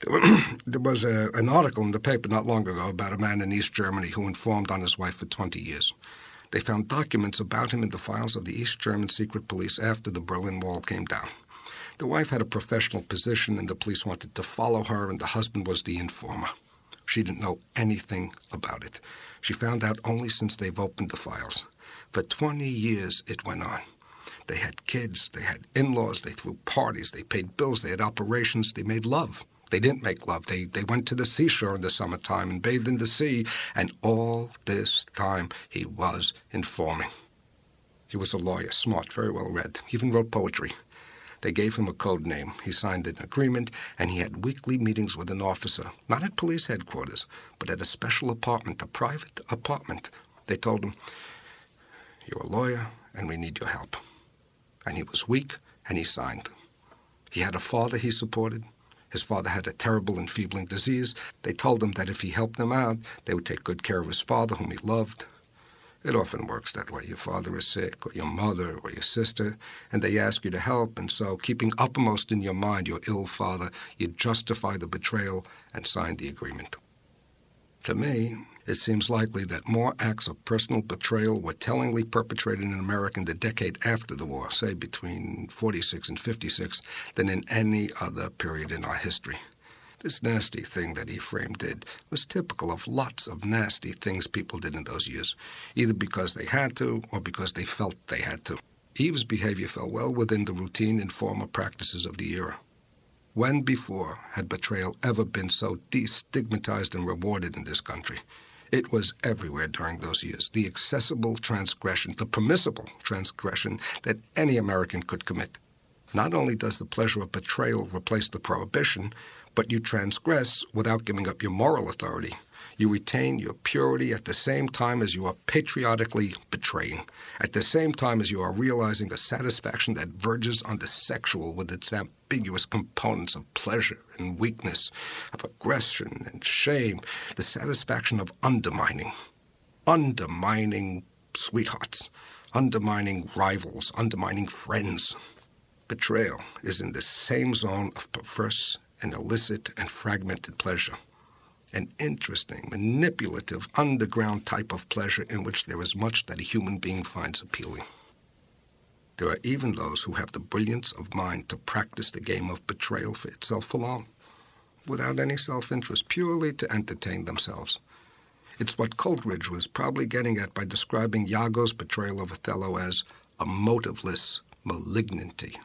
an article in the paper not long ago about a man in East Germany who informed on his wife for 20 years. They found documents about him in the files of the East German secret police after the Berlin Wall came down. The wife had a professional position, and the police wanted to follow her, and the husband was the informer. She didn't know anything about it. She found out only since they've opened the files. For 20 years it went on. They had kids, they had in-laws, they threw parties, they paid bills, they had operations, they made love. They didn't make love. They went to the seashore in the summertime and bathed in the sea, and all this time he was informing. He was a lawyer, smart, very well read. He even wrote poetry. They gave him a code name. He signed an agreement, and he had weekly meetings with an officer, not at police headquarters, but at a special apartment, a private apartment. They told him, "You're a lawyer, and we need your help." And he was weak, and he signed. He had a father he supported. His father had a terrible enfeebling disease. They told him that if he helped them out, they would take good care of his father, whom he loved. It often works that way. Your father is sick, or your mother, or your sister, and they ask you to help, and so, keeping uppermost in your mind your ill father, you justify the betrayal and sign the agreement. To me, it seems likely that more acts of personal betrayal were tellingly perpetrated in America in the decade after the war, say between 46 and 56, than in any other period in our history. This nasty thing that Ephraim did was typical of lots of nasty things people did in those years, either because they had to or because they felt they had to. Eve's behavior fell well within the routine and former practices of the era. When before had betrayal ever been so destigmatized and rewarded in this country? It was everywhere during those years, the accessible transgression, the permissible transgression that any American could commit. Not only does the pleasure of betrayal replace the prohibition, but you transgress without giving up your moral authority. You retain your purity at the same time as you are patriotically betraying, at the same time as you are realizing a satisfaction that verges on the sexual with its ambiguous components of pleasure and weakness, of aggression and shame, the satisfaction of undermining sweethearts, undermining rivals, undermining friends. Betrayal is in the same zone of perverse and illicit and fragmented pleasure. An interesting, manipulative, underground type of pleasure in which there is much that a human being finds appealing. There are even those who have the brilliance of mind to practice the game of betrayal for itself alone, without any self-interest, purely to entertain themselves. It's what Coleridge was probably getting at by describing Iago's betrayal of Othello as a motiveless malignity.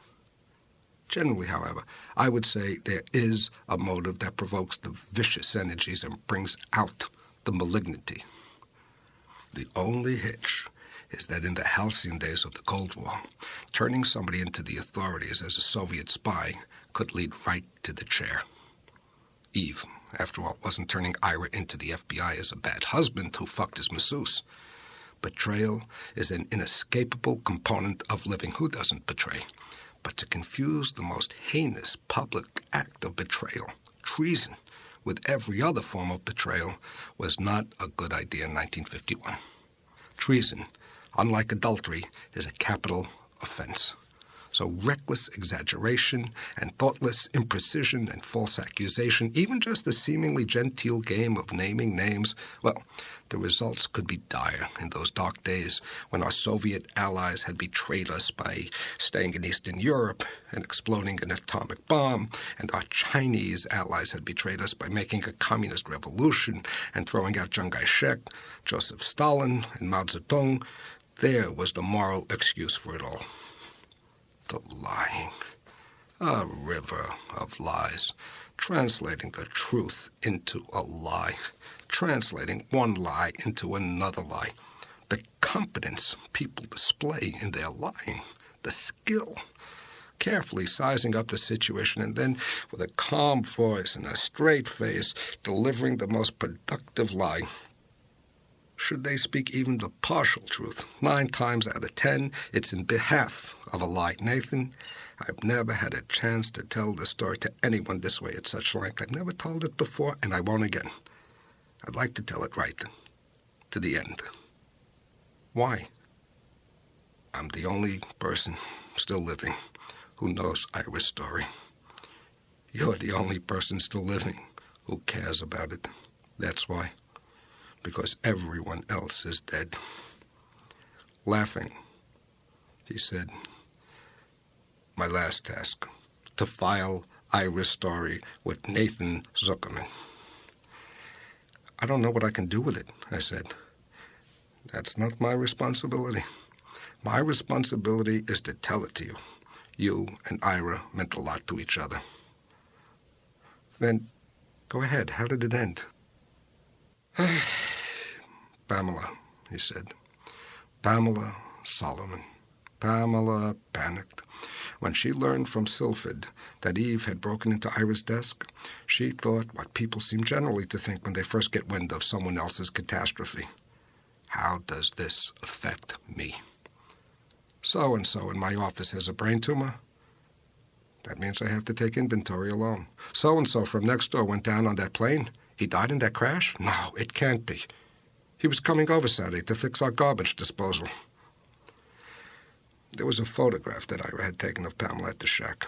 Generally, however, I would say there is a motive that provokes the vicious energies and brings out the malignity. The only hitch is that in the halcyon days of the Cold War, turning somebody into the authorities as a Soviet spy could lead right to the chair. Eve, after all, wasn't turning Ira into the FBI as a bad husband who fucked his masseuse. Betrayal is an inescapable component of living. Who doesn't betray? But to confuse the most heinous public act of betrayal, treason, with every other form of betrayal was not a good idea in 1951. Treason, unlike adultery, is a capital offense. So reckless exaggeration and thoughtless imprecision and false accusation, even just the seemingly genteel game of naming names, well, the results could be dire in those dark days when our Soviet allies had betrayed us by staying in Eastern Europe and exploding an atomic bomb, and our Chinese allies had betrayed us by making a communist revolution and throwing out Chiang Kai-shek, Joseph Stalin, and Mao Zedong. There was the moral excuse for it all. The lying. A river of lies, translating the truth into a lie, translating one lie into another lie. The competence people display in their lying, the skill, carefully sizing up the situation and then, with a calm voice and a straight face, delivering the most productive lie. Should they speak even the partial truth, 9 times out of 10, it's in behalf of a lie. Nathan, I've never had a chance to tell this story to anyone this way at such length. I've never told it before, and I won't again. I'd like to tell it right, to the end. Why? I'm the only person still living who knows Ira's story. You're the only person still living who cares about it. That's why. Because everyone else is dead. Laughing, he said, my last task, to file Ira's story with Nathan Zuckerman. I don't know what I can do with it, I said. That's not my responsibility. My responsibility is to tell it to you. You and Ira meant a lot to each other. Then, go ahead. How did it end? Pamela, he said. Pamela Solomon. Pamela panicked. When she learned from Sylphid that Eve had broken into Ira's desk, she thought what people seem generally to think when they first get wind of someone else's catastrophe. How does this affect me? So-and-so in my office has a brain tumor. That means I have to take inventory alone. So-and-so from next door went down on that plane. He died in that crash? No, it can't be. He was coming over Saturday to fix our garbage disposal. There was a photograph that Ira had taken of Pamela at the shack.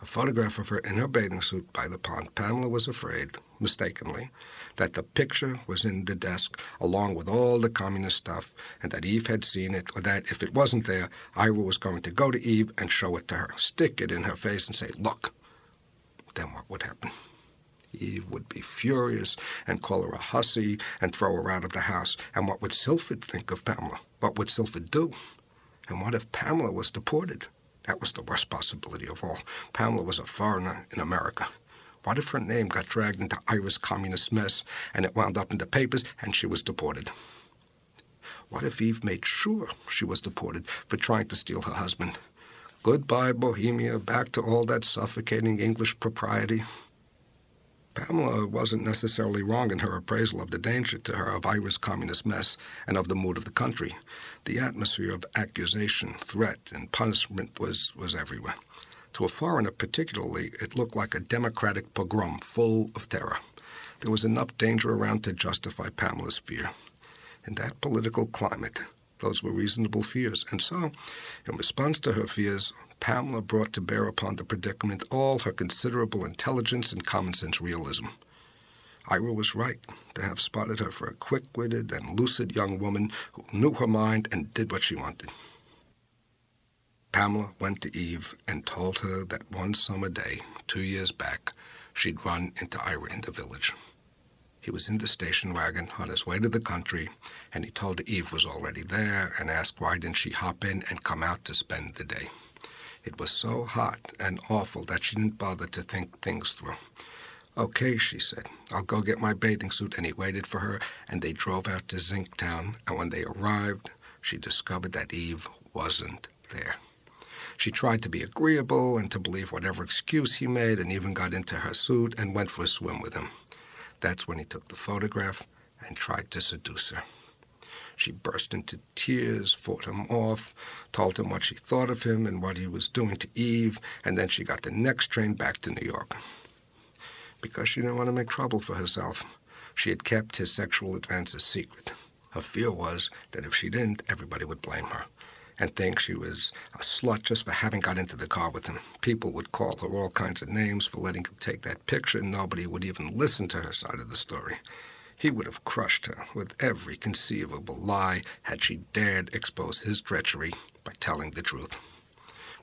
A photograph of her in her bathing suit by the pond. Pamela was afraid, mistakenly, that the picture was in the desk along with all the communist stuff, and that Eve had seen it, or that if it wasn't there, Ira was going to go to Eve and show it to her, stick it in her face and say, look. Then what would happen? Eve would be furious and call her a hussy and throw her out of the house. And what would Sylphid think of Pamela? What would Sylphid do? And what if Pamela was deported? That was the worst possibility of all. Pamela was a foreigner in America. What if her name got dragged into Ira's communist mess and it wound up in the papers and she was deported? What if Eve made sure she was deported for trying to steal her husband? Goodbye, Bohemia, back to all that suffocating English propriety. Pamela wasn't necessarily wrong in her appraisal of the danger to her of Ira's communist mess and of the mood of the country. The atmosphere of accusation, threat, and punishment was everywhere. To a foreigner particularly, it looked like a democratic pogrom full of terror. There was enough danger around to justify Pamela's fear. In that political climate, those were reasonable fears. And so, in response to her fears, Pamela brought to bear upon the predicament all her considerable intelligence and common-sense realism. Ira was right to have spotted her for a quick-witted and lucid young woman who knew her mind and did what she wanted. Pamela went to Eve and told her that one summer day, 2 years back, she'd run into Ira in the village. He was in the station wagon on his way to the country, and he told her Eve was already there and asked why didn't she hop in and come out to spend the day. It was so hot and awful that she didn't bother to think things through. Okay, she said, I'll go get my bathing suit, and he waited for her, and they drove out to Zinktown, and when they arrived, she discovered that Eve wasn't there. She tried to be agreeable and to believe whatever excuse he made, and even got into her suit and went for a swim with him. That's when he took the photograph and tried to seduce her. She burst into tears, fought him off, told him what she thought of him and what he was doing to Eve, and then she got the next train back to New York. Because she didn't want to make trouble for herself, she had kept his sexual advances secret. Her fear was that if she didn't, everybody would blame her and think she was a slut just for having got into the car with him. People would call her all kinds of names for letting him take that picture, and nobody would even listen to her side of the story. He would have crushed her with every conceivable lie had she dared expose his treachery by telling the truth.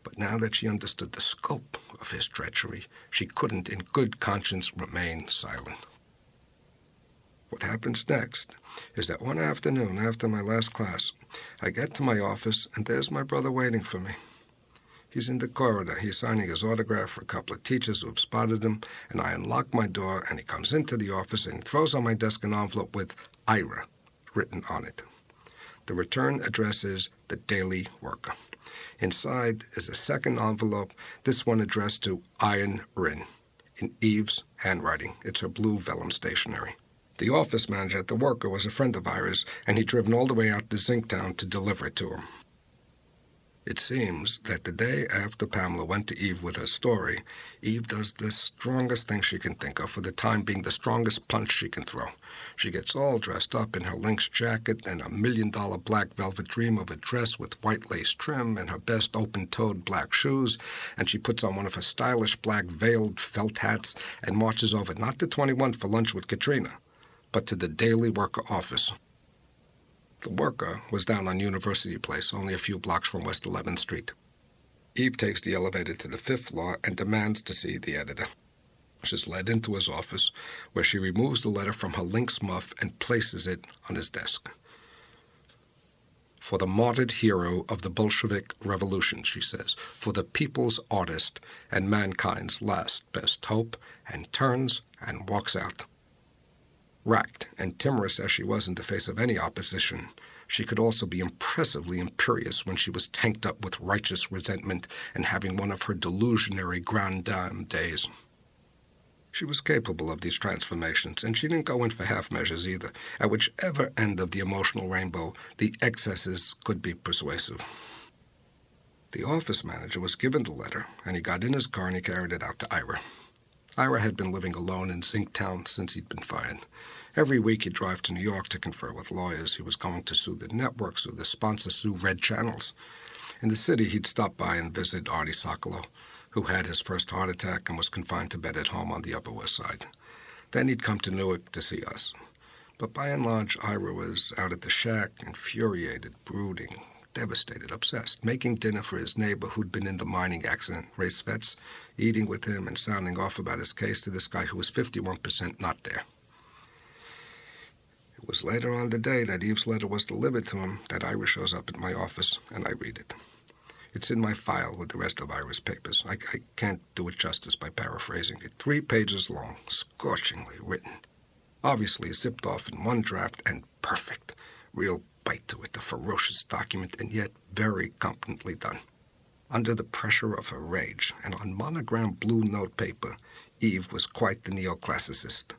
But now that she understood the scope of his treachery, she couldn't in good conscience remain silent. What happens next is that one afternoon after my last class, I get to my office, and there's my brother waiting for me. He's in the corridor. He's signing his autograph for a couple of teachers who have spotted him, and I unlock my door, and he comes into the office and throws on my desk an envelope with Ira written on it. The return address is the Daily Worker. Inside is a second envelope, this one addressed to Ian Rinn, in Eve's handwriting. It's her blue vellum stationery. The office manager at the Worker was a friend of Ira's, and he'd driven all the way out to Zinktown to deliver it to him. It seems that the day after Pamela went to Eve with her story, Eve does the strongest thing she can think of, for the time being the strongest punch she can throw. She gets all dressed up in her lynx jacket and a $1 million black velvet dream of a dress with white lace trim and her best open-toed black shoes, and she puts on one of her stylish black veiled felt hats and marches over not to 21 for lunch with Katrina, but to the Daily Worker office. The Worker was down on University Place, only a few blocks from West 11th Street. Eve takes the elevator to the 5th floor and demands to see the editor. She's led into his office, where she removes the letter from her lynx muff and places it on his desk. For the martyred hero of the Bolshevik Revolution, she says, for the people's artist and mankind's last best hope, and turns and walks out. Racked and timorous as she was in the face of any opposition, she could also be impressively imperious when she was tanked up with righteous resentment and having one of her delusionary grande dame days. She was capable of these transformations, and she didn't go in for half measures either. At whichever end of the emotional rainbow, the excesses could be persuasive. The office manager was given the letter, and he got in his car and he carried it out to Ira. Ira had been living alone in Zinktown since he'd been fired. Every week he'd drive to New York to confer with lawyers. He was going to sue the network, sue the sponsor, sue Red Channels. In the city, he'd stop by and visit Artie Sokolow, who had his first heart attack and was confined to bed at home on the Upper West Side. Then he'd come to Newark to see us. But by and large, Ira was out at the shack, infuriated, brooding, devastated, obsessed, making dinner for his neighbor who'd been in the mining accident, race vets, eating with him and sounding off about his case to this guy who was 51% not there. It was later on the day that Eve's letter was delivered to him that Ira shows up at my office, and I read it. It's in my file with the rest of Ira's papers. I can't do it justice by paraphrasing it. 3 pages long, scorchingly written. Obviously zipped off in one draft and perfect. Real bite to it, a ferocious document, and yet very competently done. Under the pressure of her rage, and on monogrammed blue note paper, Eve was quite the neoclassicist.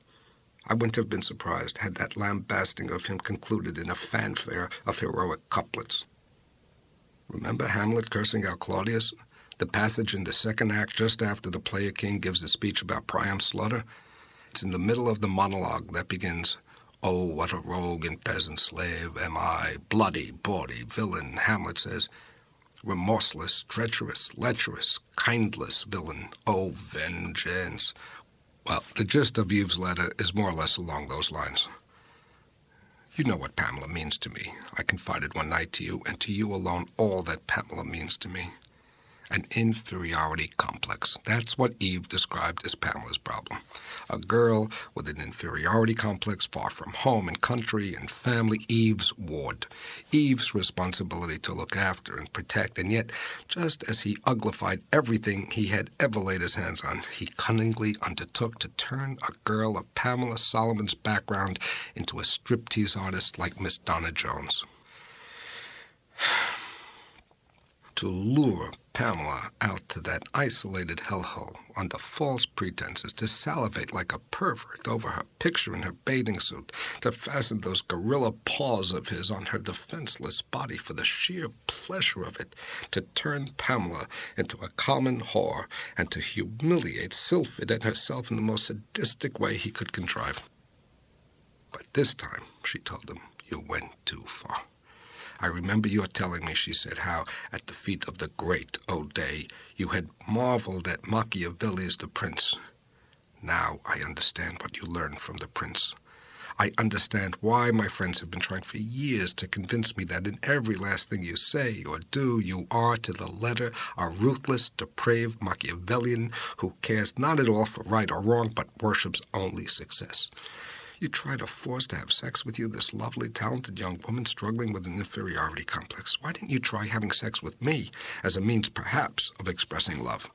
I wouldn't have been surprised had that lambasting of him concluded in a fanfare of heroic couplets. Remember Hamlet cursing out Claudius? The passage in the second act just after the player king gives a speech about Priam's slaughter? It's in the middle of the monologue that begins, "Oh, what a rogue and peasant slave am I, bloody, bawdy villain," Hamlet says. "Remorseless, treacherous, lecherous, kindless villain, oh, vengeance." Well, the gist of Eve's letter is more or less along those lines. "You know what Pamela means to me. I confided one night to you, and to you alone, all that Pamela means to me. An inferiority complex. That's what Eve described as Pamela's problem. A girl with an inferiority complex, far from home and country and family, Eve's ward. Eve's responsibility to look after and protect, and yet, just as he uglified everything he had ever laid his hands on, he cunningly undertook to turn a girl of Pamela Solomon's background into a striptease artist like Miss Donna Jones. To lure Pamela out to that isolated hellhole under false pretenses, to salivate like a pervert over her picture in her bathing suit, to fasten those gorilla paws of his on her defenseless body for the sheer pleasure of it, to turn Pamela into a common whore, and to humiliate Sylphid and herself in the most sadistic way he could contrive. But this time, she told him, you went too far. I remember your telling me, she said, how at the feet of the great O'Day you had marveled at Machiavelli's The Prince. Now I understand what you learned from The Prince. I understand why my friends have been trying for years to convince me that in every last thing you say or do, you are, to the letter, a ruthless, depraved Machiavellian who cares not at all for right or wrong, but worships only success. You try to force to have sex with you, this lovely, talented young woman struggling with an inferiority complex. Why didn't you try having sex with me as a means, perhaps, of expressing love?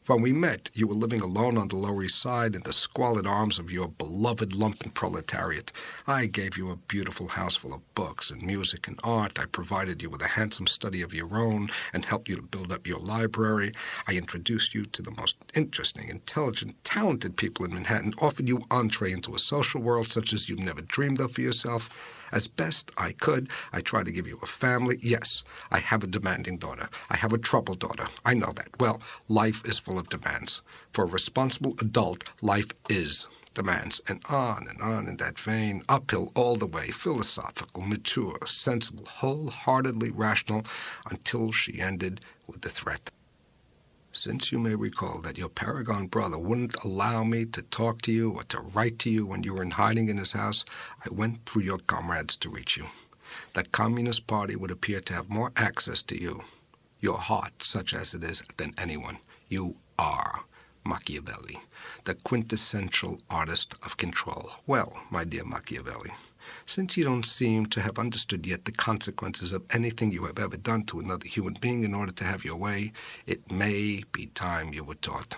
When we met, you were living alone on the Lower East Side in the squalid arms of your beloved lumpen proletariat. I gave you a beautiful house full of books and music and art. I provided you with a handsome study of your own and helped you to build up your library. I introduced you to the most interesting, intelligent, talented people in Manhattan, offered you entree into a social world such as you've never dreamed of for yourself. As best I could, I tried to give you a family. Yes, I have a demanding daughter. I have a troubled daughter. I know that. Well, life is full of demands. For a responsible adult, life is demands. And on in that vein, uphill all the way, philosophical, mature, sensible, wholeheartedly rational, until she ended with the threat. Since you may recall that your paragon brother wouldn't allow me to talk to you or to write to you when you were in hiding in his house, I went through your comrades to reach you. The Communist Party would appear to have more access to you, your heart, such as it is, than anyone. You are Machiavelli, the quintessential artist of control. Well, my dear Machiavelli, since you don't seem to have understood yet the consequences of anything you have ever done to another human being in order to have your way, it may be time you were taught.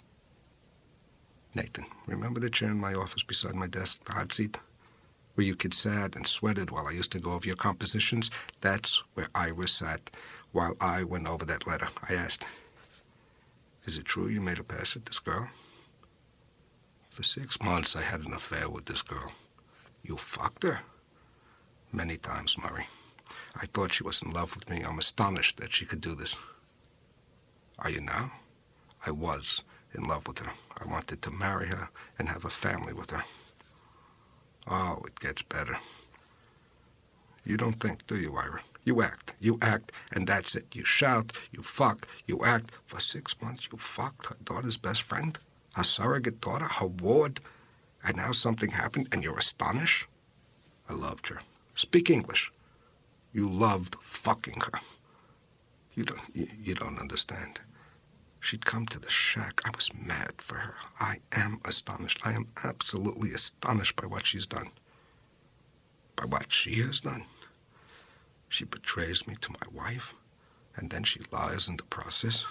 Nathan, remember the chair in my office beside my desk, the hot seat? Where you kids sat and sweated while I used to go over your compositions? That's where Ira sat while I went over that letter. I asked, "Is it true you made a pass at this girl?" "For 6 months I had an affair with this girl." "You fucked her?" "Many times, Murray. I thought she was in love with me. I'm astonished that she could do this." "Are you now?" "I was in love with her. I wanted to marry her and have a family with her." "Oh, it gets better." "You don't think, do you, Ira? You act, and that's it. You shout, you fuck, you act. For 6 months you fucked her daughter's best friend, her surrogate daughter, her ward, and now something happened and you're astonished?" "I loved her." "Speak English." "You loved fucking her." You don't understand. She'd come to the shack. I was mad for her. I am astonished. I am absolutely astonished by what she's done. By what she has done. She betrays me to my wife. And then she lies in the process?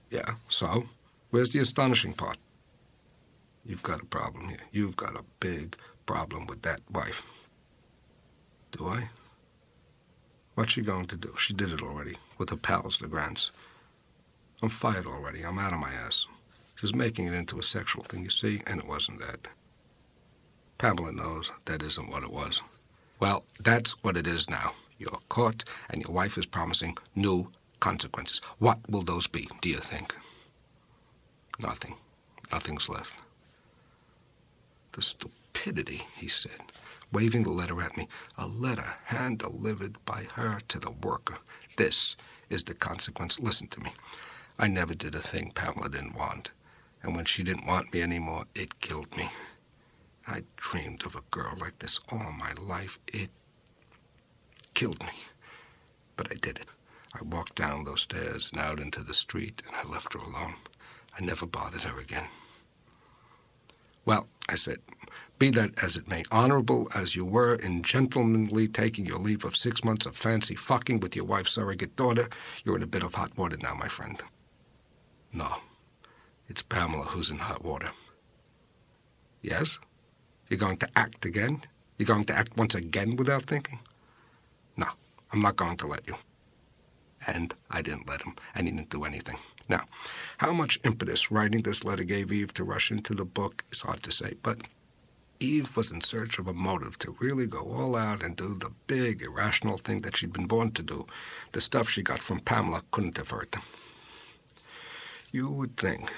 Yeah, so? Where's the astonishing part? You've got a problem here. You've got a big problem with that wife. Do I? What's she going to do? She did it already, with her pals, the Grants. I'm fired already. I'm out of my ass. She's making it into a sexual thing, you see, and it wasn't that. Pamela knows that isn't what it was. Well, that's what it is now. You're caught, and your wife is promising new consequences. What will those be, do you think? Nothing. Nothing's left. The stupidity, he said, waving the letter at me. A letter hand-delivered by her to the worker. This is the consequence. Listen to me. I never did a thing Pamela didn't want. And when she didn't want me anymore, it killed me. I dreamed of a girl like this all my life. It killed me. But I did it. I walked down those stairs and out into the street, and I left her alone. I never bothered her again. Well, I said, be that as it may, honorable as you were in gentlemanly taking your leave of 6 months of fancy fucking with your wife's surrogate daughter, you're in a bit of hot water now, my friend. No, it's Pamela who's in hot water. Yes? You're going to act again? You're going to act once again without thinking? No, I'm not going to let you. And I didn't let him, and he didn't do anything. Now, how much impetus writing this letter gave Eve to rush into the book is hard to say, but Eve was in search of a motive to really go all out and do the big, irrational thing that she'd been born to do. The stuff she got from Pamela couldn't have hurt them. You would think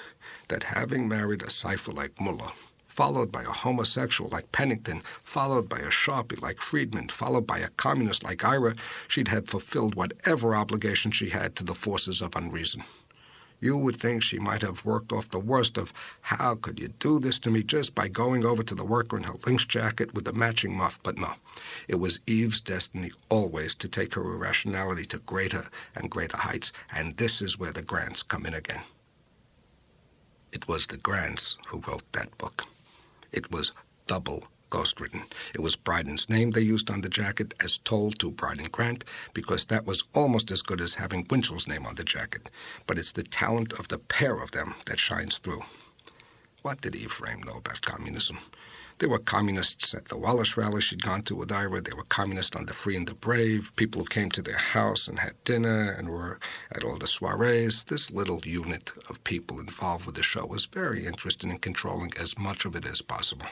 that having married a cipher like Muller, followed by a homosexual like Pennington, followed by a Sharpie like Friedman, followed by a communist like Ira, she'd have fulfilled whatever obligation she had to the forces of unreason. You would think she might have worked off the worst of, how could you do this to me, just by going over to the worker in her lynx jacket with the matching muff, but no. It was Eve's destiny always to take her irrationality to greater and greater heights, and this is where the Grants come in again. It was the Grants who wrote that book. It was double ghostwritten. It was Bryden's name they used on the jacket as told to Bryden Grant, because that was almost as good as having Winchell's name on the jacket. But it's the talent of the pair of them that shines through. What did Ephraim know about communism? There were communists at the Wallace rally she'd gone to with Ira. There were communists on the Free and the Brave, people who came to their house and had dinner and were at all the soirees. This little unit of people involved with the show was very interested in controlling as much of it as possible.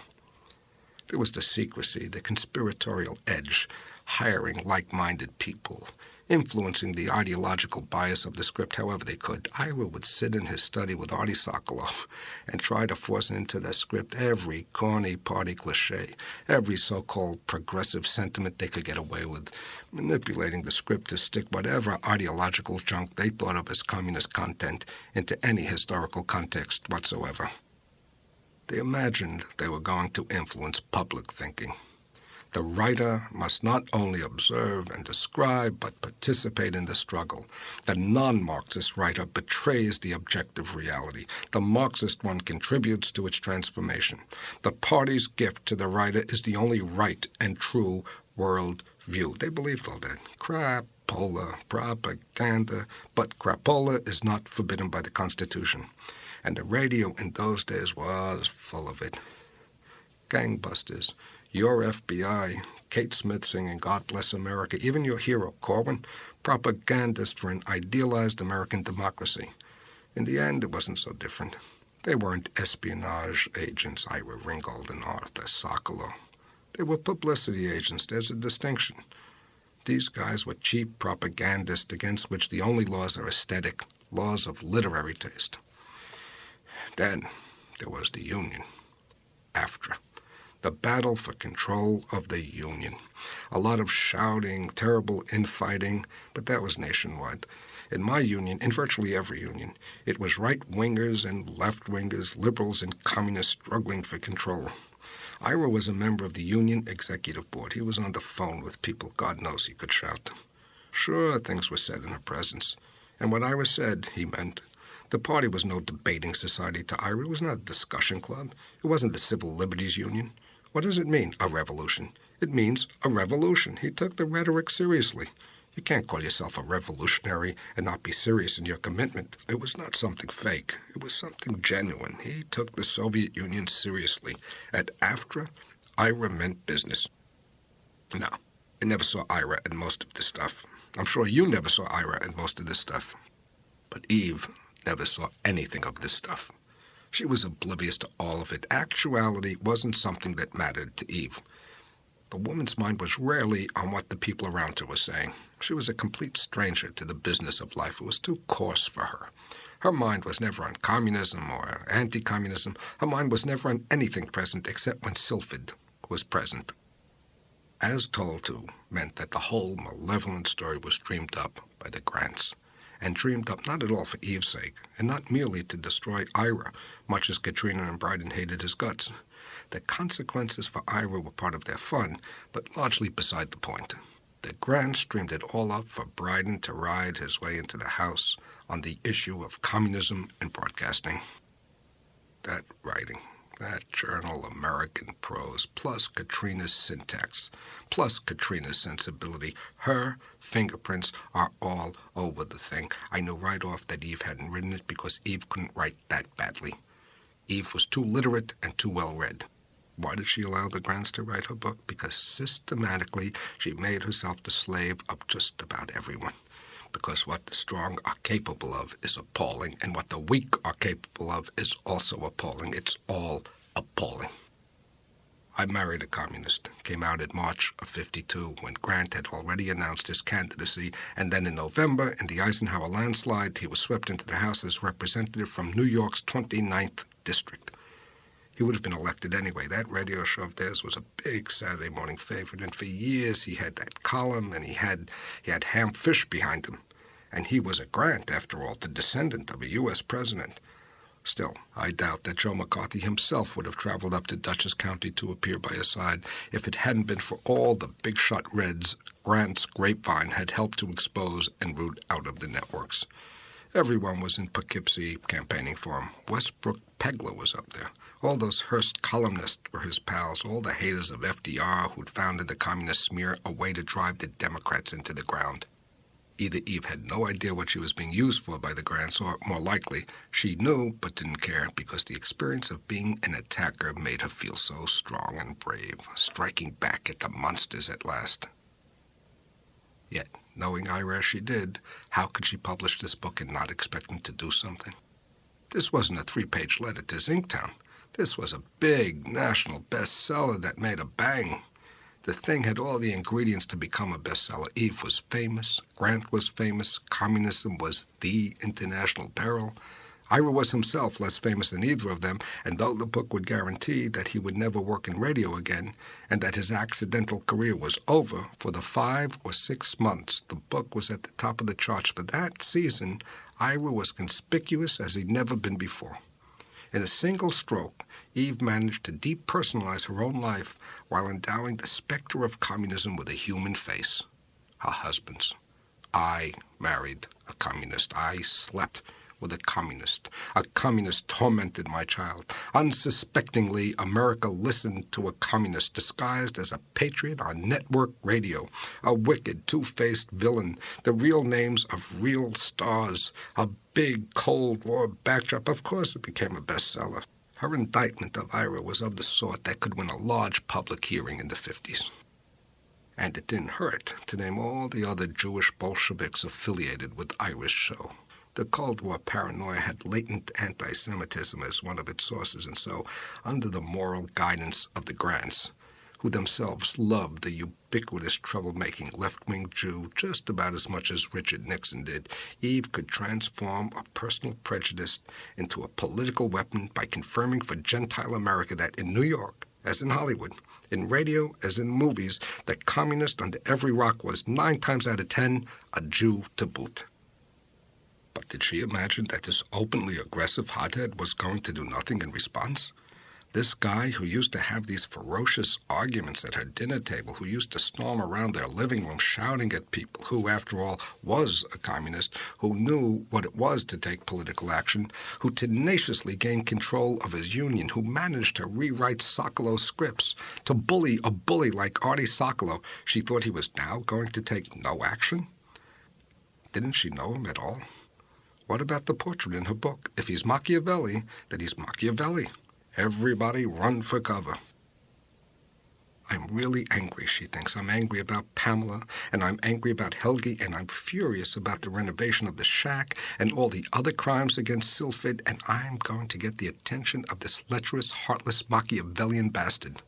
There was the secrecy, the conspiratorial edge, hiring like-minded people, influencing the ideological bias of the script however they could. Ira would sit in his study with Artie Sokolow and try to force into the script every corny party cliché, every so-called progressive sentiment they could get away with, manipulating the script to stick whatever ideological junk they thought of as communist content into any historical context whatsoever. They imagined they were going to influence public thinking. The writer must not only observe and describe, but participate in the struggle. The non-Marxist writer betrays the objective reality. The Marxist one contributes to its transformation. The party's gift to the writer is the only right and true world view. They believed all that. Crapola, propaganda, but crapola is not forbidden by the Constitution. And the radio in those days was full of it. Gangbusters, your FBI, Kate Smith singing God Bless America, even your hero, Corwin, propagandist for an idealized American democracy. In the end, it wasn't so different. They weren't espionage agents, Ira Ringgold and Arthur Sokolow. They were publicity agents. There's a distinction. These guys were cheap propagandists against which the only laws are aesthetic, laws of literary taste. Then there was the Union, AFTRA. The battle for control of the Union. A lot of shouting, terrible infighting, but that was nationwide. In my union, in virtually every union, it was right-wingers and left-wingers, liberals and communists struggling for control. Ira was a member of the union executive board. He was on the phone with people. God knows he could shout. Sure, things were said in her presence. And what Ira said, he meant. The party was no debating society to Ira. It was not a discussion club. It wasn't the Civil Liberties Union. What does it mean, a revolution? It means a revolution. He took the rhetoric seriously. You can't call yourself a revolutionary and not be serious in your commitment. It was not something fake. It was something genuine. He took the Soviet Union seriously. At AFTRA, Ira meant business. No, I never saw Ira in most of this stuff. I'm sure you never saw Ira in most of this stuff. But Eve never saw anything of this stuff. She was oblivious to all of it. Actuality wasn't something that mattered to Eve. The woman's mind was rarely on what the people around her were saying. She was a complete stranger to the business of life. It was too coarse for her. Her mind was never on communism or anti-communism. Her mind was never on anything present except when Sylphid was present. As told to meant that the whole malevolent story was dreamed up by the Grants, and dreamed up not at all for Eve's sake, and not merely to destroy Ira, much as Katrina and Bryden hated his guts. The consequences for Ira were part of their fun, but largely beside the point. The Grants dreamed it all up for Bryden to ride his way into the House on the issue of communism and broadcasting. That writing, that journal American prose, plus Katrina's syntax, plus Katrina's sensibility, her fingerprints are all over the thing. I knew right off that Eve hadn't written it because Eve couldn't write that badly. Eve was too literate and too well-read. Why did she allow the Grants to write her book? Because systematically she made herself the slave of just about everyone. Because what the strong are capable of is appalling, and what the weak are capable of is also appalling. It's all appalling. I Married a Communist came out in March of '52 when Grant had already announced his candidacy, and then in November, in the Eisenhower landslide, he was swept into the House as representative from New York's 29th District. He would have been elected anyway. That radio show of theirs was a big Saturday morning favorite, and for years he had that column, and he had ham fish behind him. And he was a Grant, after all, the descendant of a U.S. president. Still, I doubt that Joe McCarthy himself would have traveled up to Dutchess County to appear by his side if it hadn't been for all the big-shot Reds Grant's grapevine had helped to expose and root out of the networks. Everyone was in Poughkeepsie campaigning for him. Westbrook Pegler was up there. All those Hearst columnists were his pals, all the haters of FDR who'd found in the communist smear a way to drive the Democrats into the ground. Either Eve had no idea what she was being used for by the Grants, or, more likely, she knew but didn't care because the experience of being an attacker made her feel so strong and brave, striking back at the monsters at last. Yet, knowing Ira as she did, how could she publish this book and not expecting to do something? This wasn't a 3-page letter to Zinktown. This was a big national bestseller that made a bang. The thing had all the ingredients to become a bestseller. Eve was famous, Grant was famous, communism was the international peril. Ira was himself less famous than either of them, and though the book would guarantee that he would never work in radio again, and that his accidental career was over, for the 5 or 6 months the book was at the top of the charts for that season, Ira was conspicuous as he'd never been before. In a single stroke, Eve managed to depersonalize her own life while endowing the specter of communism with a human face. Her husband's. I married a communist. I slept with a communist. A communist tormented my child. Unsuspectingly, America listened to a communist disguised as a patriot on network radio. A wicked, two-faced villain. The real names of real stars. A big Cold War backdrop. Of course it became a bestseller. Her indictment of Ira was of the sort that could win a large public hearing in the 50s. And it didn't hurt to name all the other Jewish Bolsheviks affiliated with Ira's show. The Cold War paranoia had latent anti-Semitism as one of its sources, and so, under the moral guidance of the Grants, who themselves loved the ubiquitous troublemaking left-wing Jew just about as much as Richard Nixon did, Eve could transform a personal prejudice into a political weapon by confirming for Gentile America that in New York, as in Hollywood, in radio as in movies, the communist under every rock was 9 times out of 10 a Jew to boot. But did she imagine that this openly aggressive hothead was going to do nothing in response? This guy who used to have these ferocious arguments at her dinner table, who used to storm around their living room shouting at people, who, after all, was a communist, who knew what it was to take political action, who tenaciously gained control of his union, who managed to rewrite Sokolow scripts, to bully a bully like Artie Sokolow, she thought he was now going to take no action? Didn't she know him at all? What about the portrait in her book? If he's Machiavelli, then he's Machiavelli. Everybody run for cover. I'm really angry, she thinks. I'm angry about Pamela, and I'm angry about Helgi, and I'm furious about the renovation of the shack and all the other crimes against Sylphid, and I'm going to get the attention of this lecherous, heartless, Machiavellian bastard.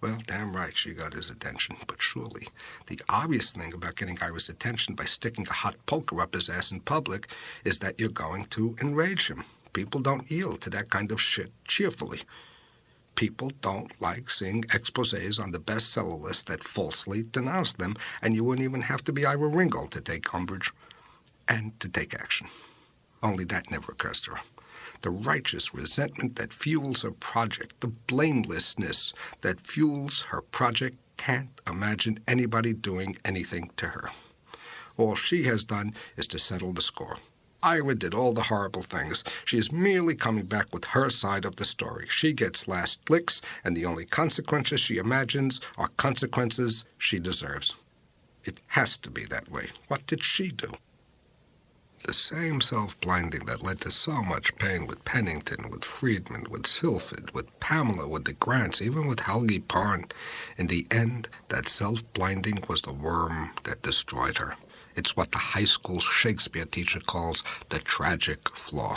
Well, damn right she got his attention, but surely the obvious thing about getting Ira's attention by sticking a hot poker up his ass in public is that you're going to enrage him. People don't yield to that kind of shit cheerfully. People don't like seeing exposés on the bestseller list that falsely denounce them, and you wouldn't even have to be Ira Ringgold to take umbrage and to take action. Only that never occurs to her. The righteous resentment that fuels her project, the blamelessness that fuels her project, can't imagine anybody doing anything to her. All she has done is to settle the score. Ira did all the horrible things. She is merely coming back with her side of the story. She gets last licks, and the only consequences she imagines are consequences she deserves. It has to be that way. What did she do? The same self-blinding that led to so much pain with Pennington, with Friedman, with Sylphid, with Pamela, with the Grants, even with Helgi Parn. In the end, that self-blinding was the worm that destroyed her. It's what the high school Shakespeare teacher calls the tragic flaw.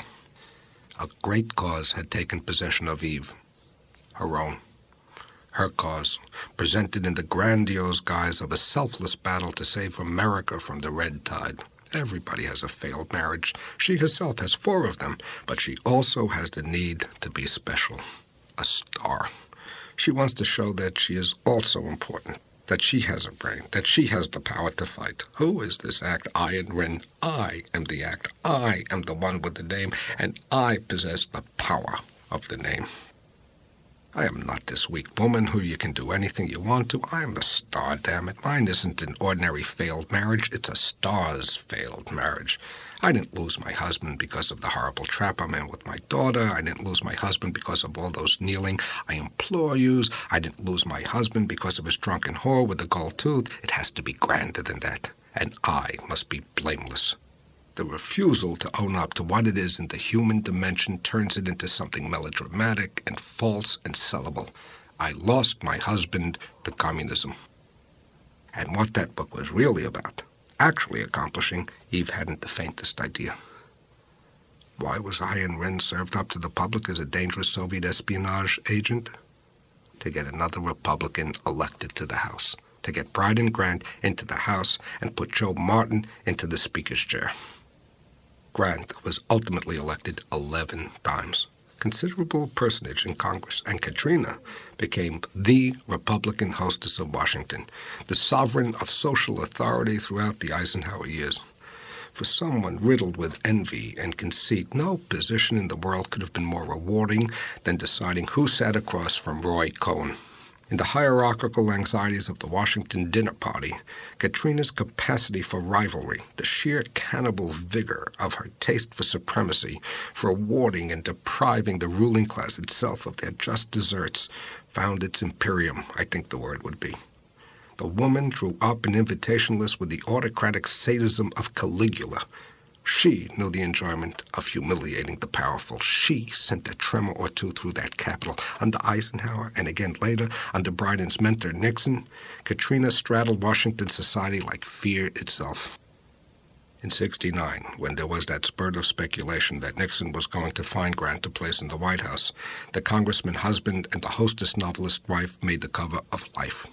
A great cause had taken possession of Eve, her own. Her cause, presented in the grandiose guise of a selfless battle to save America from the red tide. Everybody has a failed marriage. She herself has 4 of them, but she also has the need to be special, a star. She wants to show that she is also important, that she has a brain, that she has the power to fight. Who is this act, Iron Rin? I am the act. I am the one with the name, and I possess the power of the name. I am not this weak woman who you can do anything you want to. I am a star, damn it. Mine isn't an ordinary failed marriage. It's a star's failed marriage. I didn't lose my husband because of the horrible trap I'm in with my daughter. I didn't lose my husband because of all those kneeling. I implore yous. I didn't lose my husband because of his drunken whore with the gold tooth. It has to be grander than that. And I must be blameless. The refusal to own up to what it is in the human dimension turns it into something melodramatic and false and sellable. I lost my husband to communism. And what that book was really about, actually accomplishing, Eve hadn't the faintest idea. Why was Iron Rin served up to the public as a dangerous Soviet espionage agent? To get another Republican elected to the House. To get Bryden Grant into the House and put Joe Martin into the Speaker's chair. Grant was ultimately elected 11 times. Considerable personage in Congress, and Katrina became the Republican hostess of Washington, the sovereign of social authority throughout the Eisenhower years. For someone riddled with envy and conceit, no position in the world could have been more rewarding than deciding who sat across from Roy Cohn. In the hierarchical anxieties of the Washington dinner party, Katrina's capacity for rivalry, the sheer cannibal vigor of her taste for supremacy, for awarding and depriving the ruling class itself of their just deserts, found its imperium, I think the word would be. The woman drew up an invitation list with the autocratic sadism of Caligula. She knew the enjoyment of humiliating the powerful. She sent a tremor or two through that capital. Under Eisenhower, and again later, under Bryden's mentor Nixon, Katrina straddled Washington society like fear itself. In '69, when there was that spurt of speculation that Nixon was going to find Grant a place in the White House, the congressman husband and the hostess novelist wife made the cover of Life.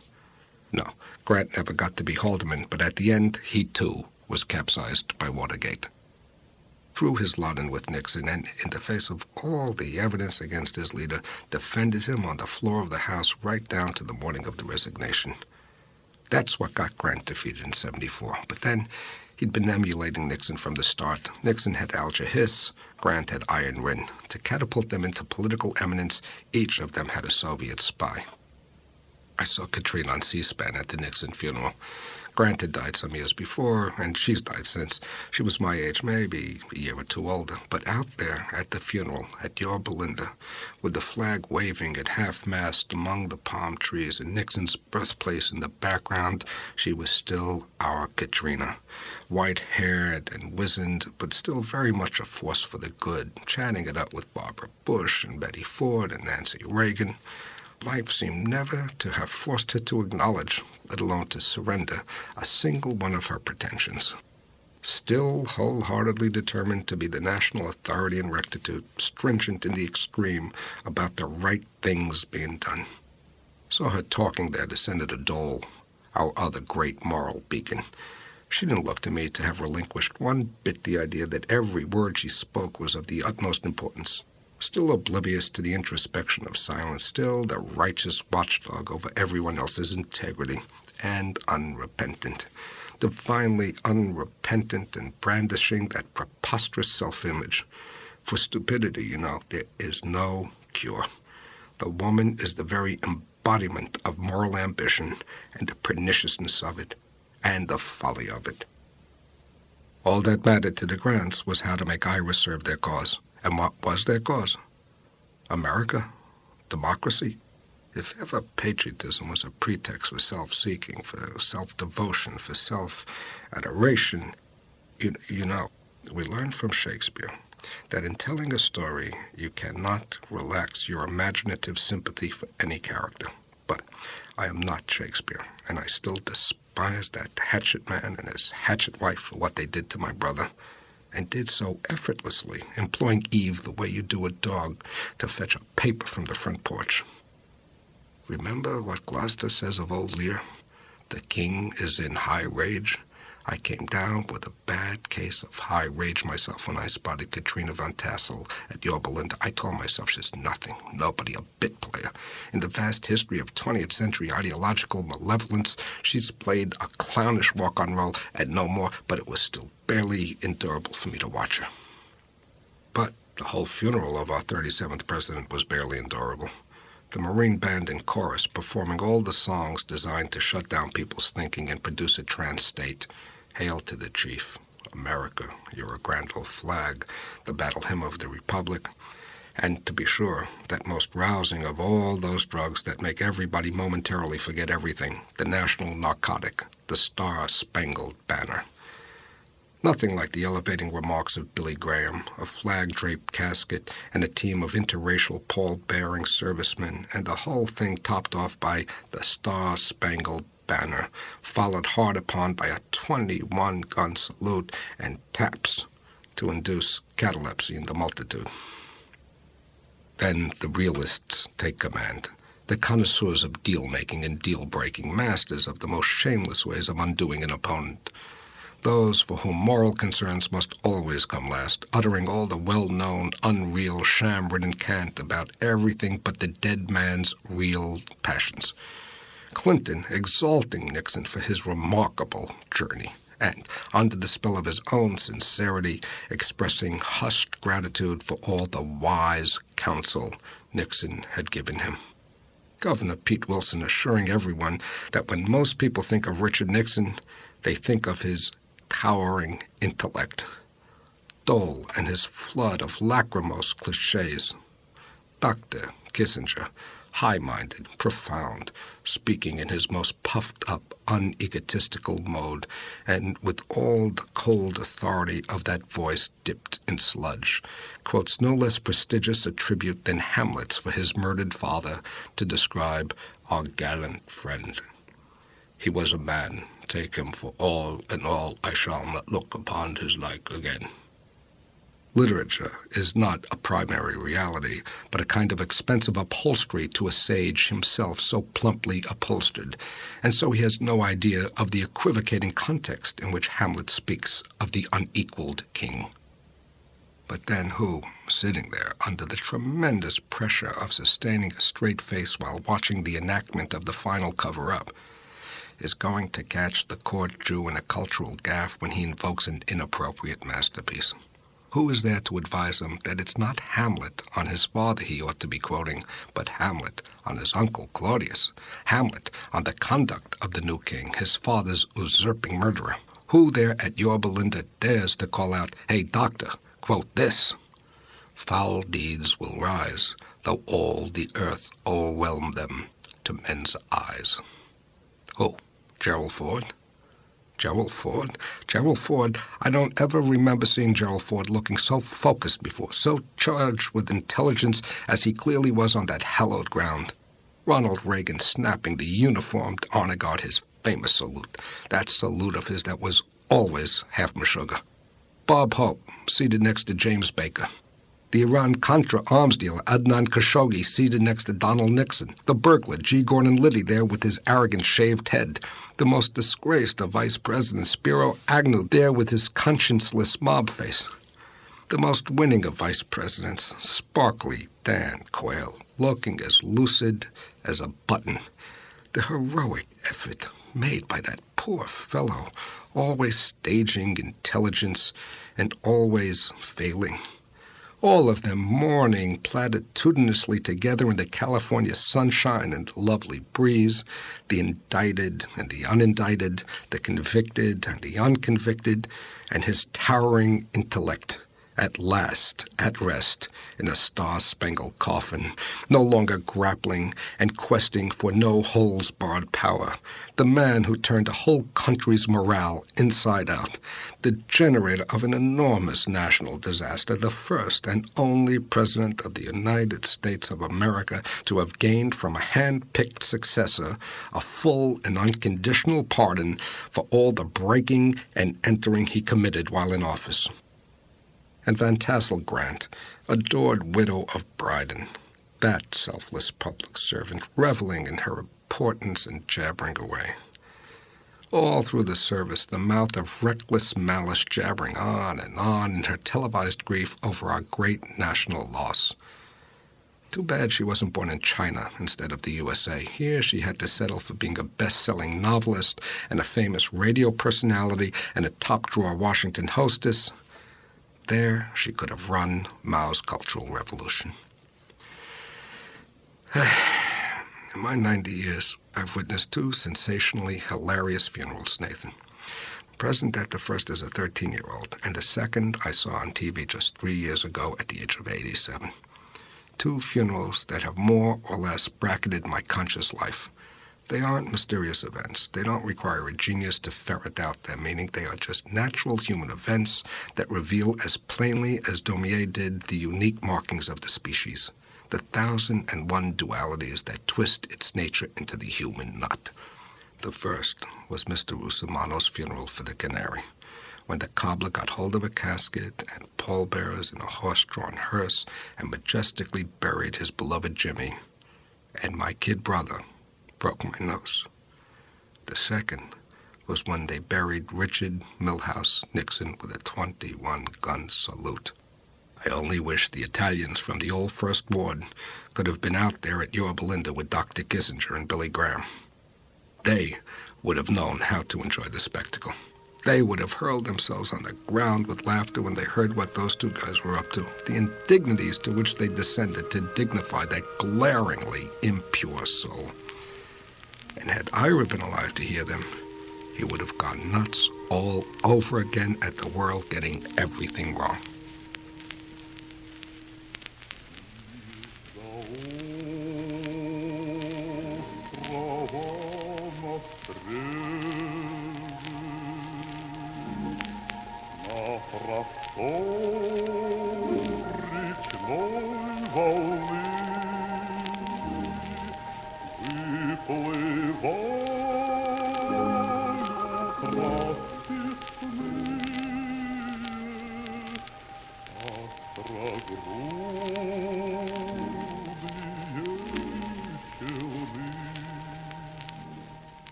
No, Grant never got to be Haldeman, but at the end, he too was capsized by Watergate. Threw his lot in with Nixon, and in the face of all the evidence against his leader, defended him on the floor of the House right down to the morning of the resignation. That's what got Grant defeated in '74. But then, he'd been emulating Nixon from the start. Nixon had Alger Hiss, Grant had Iron Rin. To catapult them into political eminence, each of them had a Soviet spy. I saw Katrina on C-SPAN at the Nixon funeral. Grant had died some years before, and she's died since. She was my age, maybe a year or two older. But out there at the funeral at your Belinda, with the flag waving at half-mast among the palm trees and Nixon's birthplace in the background, she was still our Katrina. White-haired and wizened, but still very much a force for the good, chatting it up with Barbara Bush and Betty Ford and Nancy Reagan. Life seemed never to have forced her to acknowledge, let alone to surrender, a single one of her pretensions. Still wholeheartedly determined to be the national authority in rectitude, stringent in the extreme about the right things being done. Saw her talking there to Senator Dole, our other great moral beacon. She didn't look to me to have relinquished one bit the idea that every word she spoke was of the utmost importance. Still oblivious to the introspection of silence, still the righteous watchdog over everyone else's integrity, and unrepentant. Divinely unrepentant and brandishing that preposterous self-image. For stupidity, you know, there is no cure. The woman is the very embodiment of moral ambition and the perniciousness of it, and the folly of it. All that mattered to the Grants was how to make Ira serve their cause. And what was their cause? America? Democracy? If ever patriotism was a pretext for self-seeking, for self-devotion, for self-adoration, you know, we learned from Shakespeare that in telling a story, you cannot relax your imaginative sympathy for any character. But I am not Shakespeare, and I still despise that hatchet man and his hatchet wife for what they did to my brother, and did so effortlessly, employing Eve the way you do a dog to fetch a paper from the front porch. Remember what Gloucester says of old Lear? The king is in high rage. I came down with a bad case of high rage myself when I spotted Katrina Von Tassel at your Belinda. I told myself she's nothing, nobody, a bit player. In the vast history of 20th century ideological malevolence, she's played a clownish walk-on role and no more, but it was still barely endurable for me to watch her. But the whole funeral of our 37th president was barely endurable. The Marine Band and chorus performing all the songs designed to shut down people's thinking and produce a trance state. Hail to the chief, America, you're a grand old flag, the battle hymn of the Republic, and to be sure, that most rousing of all those drugs that make everybody momentarily forget everything, the national narcotic, the Star-Spangled Banner. Nothing like the elevating remarks of Billy Graham, a flag-draped casket, and a team of interracial pall-bearing servicemen, and the whole thing topped off by the Star-Spangled Banner, followed hard upon by a 21-gun salute and taps to induce catalepsy in the multitude. Then the realists take command, the connoisseurs of deal-making and deal-breaking, masters of the most shameless ways of undoing an opponent. Those for whom moral concerns must always come last, uttering all the well-known, unreal, sham-ridden cant about everything but the dead man's real passions. Clinton exalting Nixon for his remarkable journey, and, under the spell of his own sincerity, expressing hushed gratitude for all the wise counsel Nixon had given him. Governor Pete Wilson assuring everyone that when most people think of Richard Nixon, they think of his towering intellect. Dole and his flood of lachrymose cliches. Dr. Kissinger, high-minded, profound, speaking in his most puffed-up, unegotistical mode, and with all the cold authority of that voice dipped in sludge, quotes no less prestigious a tribute than Hamlet's for his murdered father to describe our gallant friend. He was a man, take him for all, and all I shall not look upon his like again. Literature is not a primary reality, but a kind of expensive upholstery to a sage himself so plumply upholstered, and so he has no idea of the equivocating context in which Hamlet speaks of the unequaled king. But then who, sitting there under the tremendous pressure of sustaining a straight face while watching the enactment of the final cover-up, is going to catch the court Jew in a cultural gaffe when he invokes an inappropriate masterpiece? Who is there to advise him that it's not Hamlet on his father he ought to be quoting, but Hamlet on his uncle Claudius, Hamlet on the conduct of the new king, his father's usurping murderer? Who there at Yorba Linda dares to call out, "Hey, doctor, quote this"? Foul deeds will rise, though all the earth o'erwhelm them to men's eyes. Who? Gerald Ford? Gerald Ford? Gerald Ford, I don't ever remember seeing Gerald Ford looking so focused before, so charged with intelligence as he clearly was on that hallowed ground. Ronald Reagan snapping the uniformed honor guard his famous salute, that salute of his that was always half sugar. Bob Hope, seated next to James Baker. The Iran-Contra arms dealer Adnan Khashoggi seated next to Donald Nixon. The burglar G. Gordon Liddy there with his arrogant shaved head. The most disgraced of Vice President Spiro Agnew there with his conscienceless mob face. The most winning of vice presidents, sparkly Dan Quayle, looking as lucid as a button. The heroic effort made by that poor fellow, always staging intelligence and always failing. All of them mourning platitudinously together in the California sunshine and the lovely breeze, the indicted and the unindicted, the convicted and the unconvicted, and his towering intellect, at last, at rest, in a star-spangled coffin, no longer grappling and questing for no holes-barred power, the man who turned a whole country's morale inside out, the generator of an enormous national disaster, the first and only president of the United States of America to have gained from a hand-picked successor a full and unconditional pardon for all the breaking and entering he committed while in office. And Van Tassel Grant, adored widow of Bryden, that selfless public servant, reveling in her importance and jabbering away. All through the service, the mouth of reckless malice jabbering on in her televised grief over our great national loss. Too bad she wasn't born in China instead of the USA. Here she had to settle for being a best-selling novelist and a famous radio personality and a top-drawer Washington hostess. There she could have run Mao's Cultural Revolution. In my 90 years, I've witnessed two sensationally hilarious funerals, Nathan. Present at the first as a 13-year-old, and the second I saw on TV just 3 years ago at the age of 87. Two funerals that have more or less bracketed my conscious life. They aren't mysterious events. They don't require a genius to ferret out their meaning. They are just natural human events that reveal as plainly as Daumier did the unique markings of the species, the 1,001 dualities that twist its nature into the human knot. The first was Mr. Russomanno's funeral for the Canary, when the cobbler got hold of a casket and pallbearers in a horse-drawn hearse and majestically buried his beloved Jimmy, and my kid brother broke my nose. The second was when they buried Richard Milhouse Nixon with a 21-gun salute. I only wish the Italians from the old First Ward could have been out there at Yorba Linda with Dr. Kissinger and Billy Graham. They would have known how to enjoy the spectacle. They would have hurled themselves on the ground with laughter when they heard what those two guys were up to, the indignities to which they descended to dignify that glaringly impure soul. And had Ira been alive to hear them, he would have gone nuts all over again at the world getting everything wrong.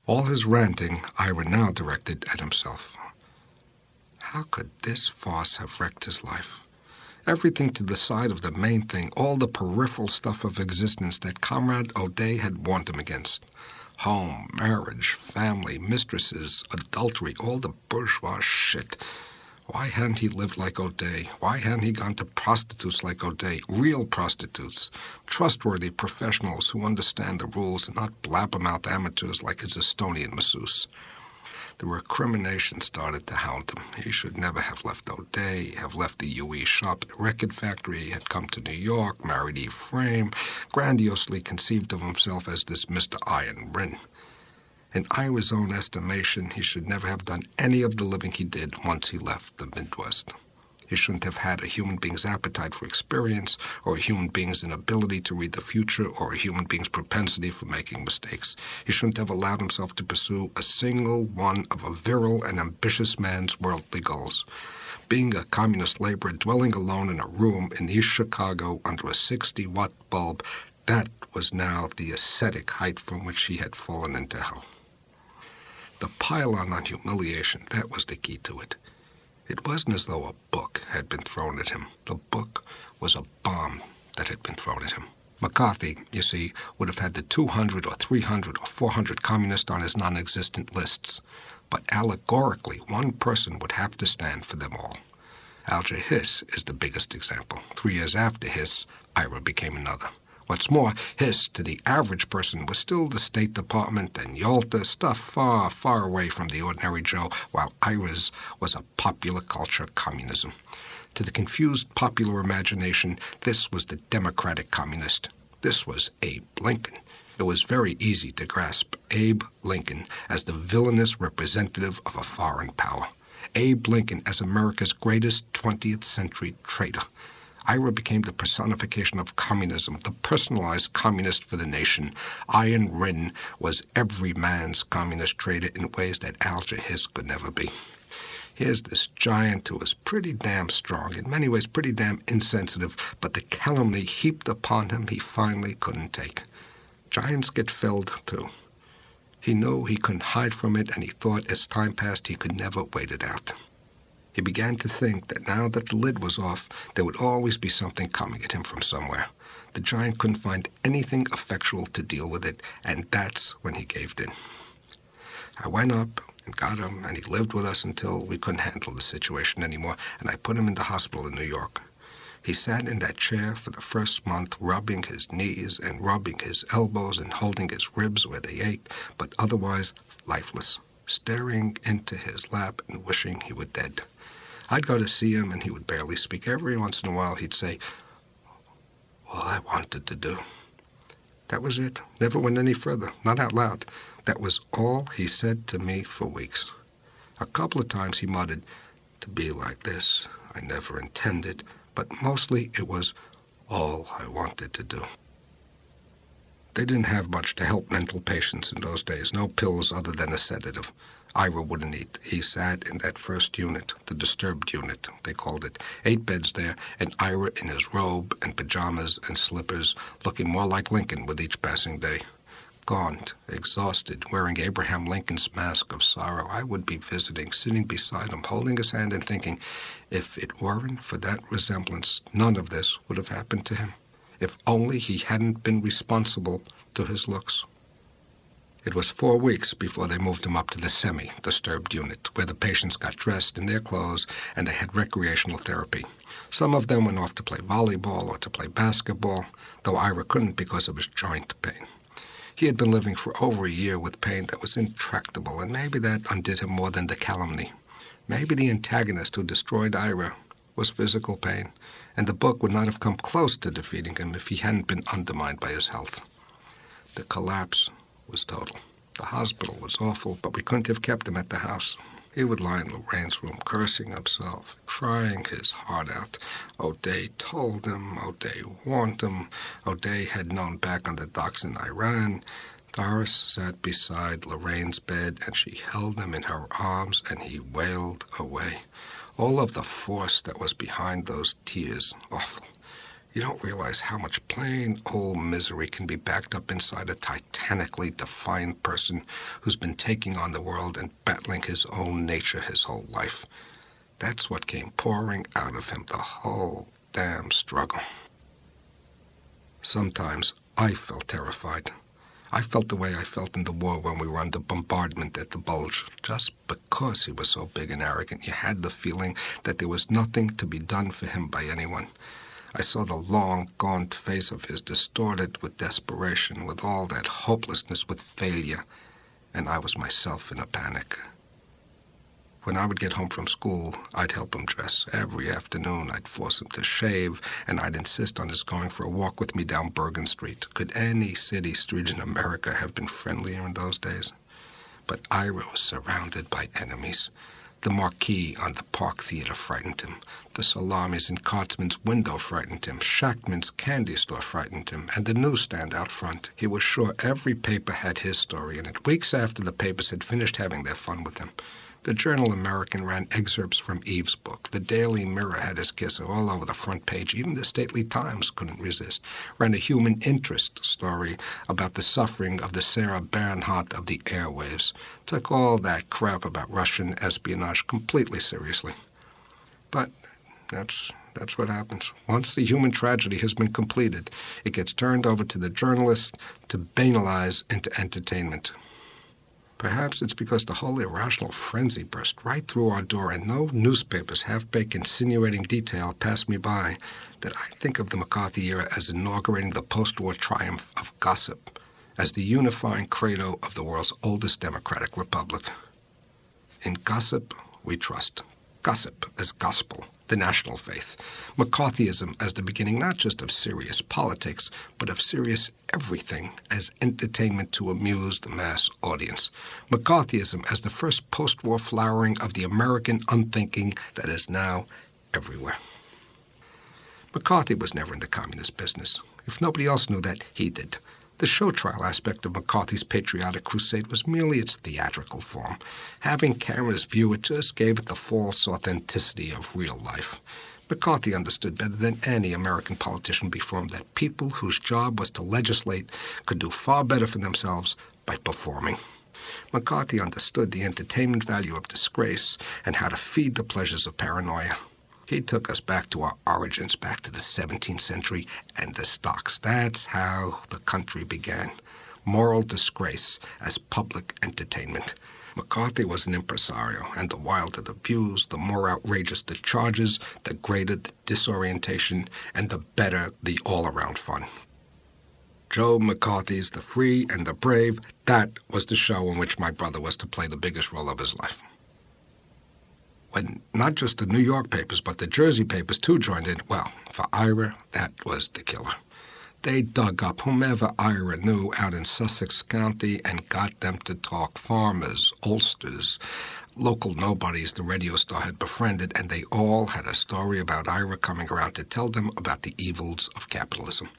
All his ranting Ira now directed at himself. How could this farce have wrecked his life? Everything to the side of the main thing, all the peripheral stuff of existence that Comrade O'Day had warned him against. Home, marriage, family, mistresses, adultery, all the bourgeois shit. Why hadn't he lived like O'Day? Why hadn't he gone to prostitutes like O'Day, real prostitutes, trustworthy professionals who understand the rules and not blabbermouth amateurs like his Estonian masseuse? The recrimination started to hound him. He should never have left O'Day, have left the UE shop at the record factory, had come to New York, married Eve Frame, grandiosely conceived of himself as this Mr. Iron Rin. In Ira's own estimation, he should never have done any of the living he did once he left the Midwest. He shouldn't have had a human being's appetite for experience, or a human being's inability to read the future, or a human being's propensity for making mistakes. He shouldn't have allowed himself to pursue a single one of a virile and ambitious man's worldly goals. Being a communist laborer dwelling alone in a room in East Chicago under a 60-watt bulb, that was now the ascetic height from which he had fallen into hell. The pile-on humiliation, that was the key to it. It wasn't as though a book had been thrown at him. The book was a bomb that had been thrown at him. McCarthy, you see, would have had the 200 or 300 or 400 communists on his non-existent lists. But allegorically, one person would have to stand for them all. Alger Hiss is the biggest example. 3 years after Hiss, Ira became another. What's more, Hiss, to the average person, was still the State Department and Yalta, stuff far, far away from the ordinary Joe, while Ira's was a popular culture communism. To the confused popular imagination, this was the Democratic Communist. This was Abe Lincoln. It was very easy to grasp Abe Lincoln as the villainous representative of a foreign power. Abe Lincoln as America's greatest 20th century traitor. Ira became the personification of communism, the personalized communist for the nation. Iron Rin was every man's communist traitor in ways that Alger Hiss could never be. Here's this giant who was pretty damn strong, in many ways pretty damn insensitive, but the calumny heaped upon him he finally couldn't take. Giants get felled, too. He knew he couldn't hide from it, and he thought as time passed he could never wait it out. He began to think that now that the lid was off, there would always be something coming at him from somewhere. The giant couldn't find anything effectual to deal with it, and that's when he caved in. I went up and got him, and he lived with us until we couldn't handle the situation anymore, and I put him in the hospital in New York. He sat in that chair for the first month, rubbing his knees and rubbing his elbows and holding his ribs where they ached, but otherwise lifeless, staring into his lap and wishing he were dead. I'd go to see him, and he would barely speak. Every once in a while, he'd say, "All I wanted to do." That was it. Never went any further, not out loud. That was all he said to me for weeks. A couple of times he muttered, "To be like this, I never intended," but mostly it was all I wanted to do. They didn't have much to help mental patients in those days, no pills other than a sedative. Ira wouldn't eat. He sat in that first unit, the disturbed unit, they called it. 8 beds there, and Ira in his robe and pajamas and slippers, looking more like Lincoln with each passing day. Gaunt, exhausted, wearing Abraham Lincoln's mask of sorrow, I would be visiting, sitting beside him, holding his hand and thinking, if it weren't for that resemblance, none of this would have happened to him. If only he hadn't been responsible to his looks. It was 4 weeks before they moved him up to the semi-disturbed unit, where the patients got dressed in their clothes and they had recreational therapy. Some of them went off to play volleyball or to play basketball, though Ira couldn't because of his joint pain. He had been living for over a year with pain that was intractable, and maybe that undid him more than the calumny. Maybe the antagonist who destroyed Ira was physical pain, and the book would not have come close to defeating him if he hadn't been undermined by his health. The collapse was total. The hospital was awful, but we couldn't have kept him at the house. He would lie in Lorraine's room, cursing himself, crying his heart out. O'Day told him, O'Day warned him. O'Day had known back on the docks in Iran. Doris sat beside Lorraine's bed, and she held him in her arms, and he wailed away. All of the force that was behind those tears, awful. You don't realize how much plain old misery can be backed up inside a titanically defiant person who's been taking on the world and battling his own nature his whole life. That's what came pouring out of him, the whole damn struggle. Sometimes I felt terrified. I felt the way I felt in the war when we were under bombardment at the Bulge. Just because he was so big and arrogant, you had the feeling that there was nothing to be done for him by anyone. I saw the long, gaunt face of his, distorted with desperation, with all that hopelessness, with failure, and I was myself in a panic. When I would get home from school, I'd help him dress. Every afternoon, I'd force him to shave, and I'd insist on his going for a walk with me down Bergen Street. Could any city street in America have been friendlier in those days? But Ira was surrounded by enemies. The marquee on the Park Theater frightened him. The salamis in Cartsman's window frightened him. Shackman's candy store frightened him. And the newsstand out front. He was sure every paper had his story in it, weeks after the papers had finished having their fun with him. The Journal American ran excerpts from Eve's book. The Daily Mirror had his kisser all over the front page. Even the Stately Times couldn't resist. Ran a human interest story about the suffering of the Sarah Bernhardt of the airwaves. Took all that crap about Russian espionage completely seriously. But that's what happens. Once the human tragedy has been completed, it gets turned over to the journalists to banalize into entertainment. Perhaps it's because the whole irrational frenzy burst right through our door and no newspaper's half-baked insinuating detail passed me by that I think of the McCarthy era as inaugurating the post-war triumph of gossip, as the unifying credo of the world's oldest democratic republic. In gossip, we trust. Gossip as gospel, the national faith. McCarthyism as the beginning not just of serious politics, but of serious everything as entertainment to amuse the mass audience. McCarthyism as the first post-war flowering of the American unthinking that is now everywhere. McCarthy was never in the communist business. If nobody else knew that, he did. The show trial aspect of McCarthy's patriotic crusade was merely its theatrical form. Having cameras view it just gave it the false authenticity of real life. McCarthy understood better than any American politician before him that people whose job was to legislate could do far better for themselves by performing. McCarthy understood the entertainment value of disgrace and how to feed the pleasures of paranoia. He took us back to our origins, back to the 17th century and the stocks. That's how the country began. Moral disgrace as public entertainment. McCarthy was an impresario, and the wilder the views, the more outrageous the charges, the greater the disorientation, and the better the all-around fun. Joe McCarthy's The Free and the Brave, that was the show in which my brother was to play the biggest role of his life. When not just the New York papers, but the Jersey papers too joined in, well, for Ira, that was the killer. They dug up whomever Ira knew out in Sussex County and got them to talk farmers, oldsters, local nobodies the radio star had befriended, and they all had a story about Ira coming around to tell them about the evils of capitalism.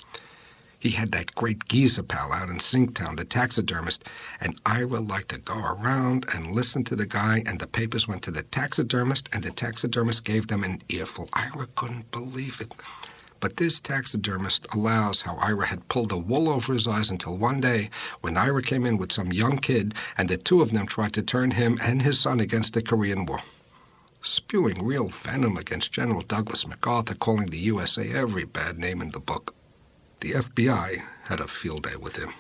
He had that great geezer pal out in Sinktown, the taxidermist, and Ira liked to go around and listen to the guy, and the papers went to the taxidermist, and the taxidermist gave them an earful. Ira couldn't believe it. But this taxidermist allows how Ira had pulled the wool over his eyes until one day, when Ira came in with some young kid, and the two of them tried to turn him and his son against the Korean War. Spewing real venom against General Douglas MacArthur, calling the USA every bad name in the book. The FBI had a field day with him,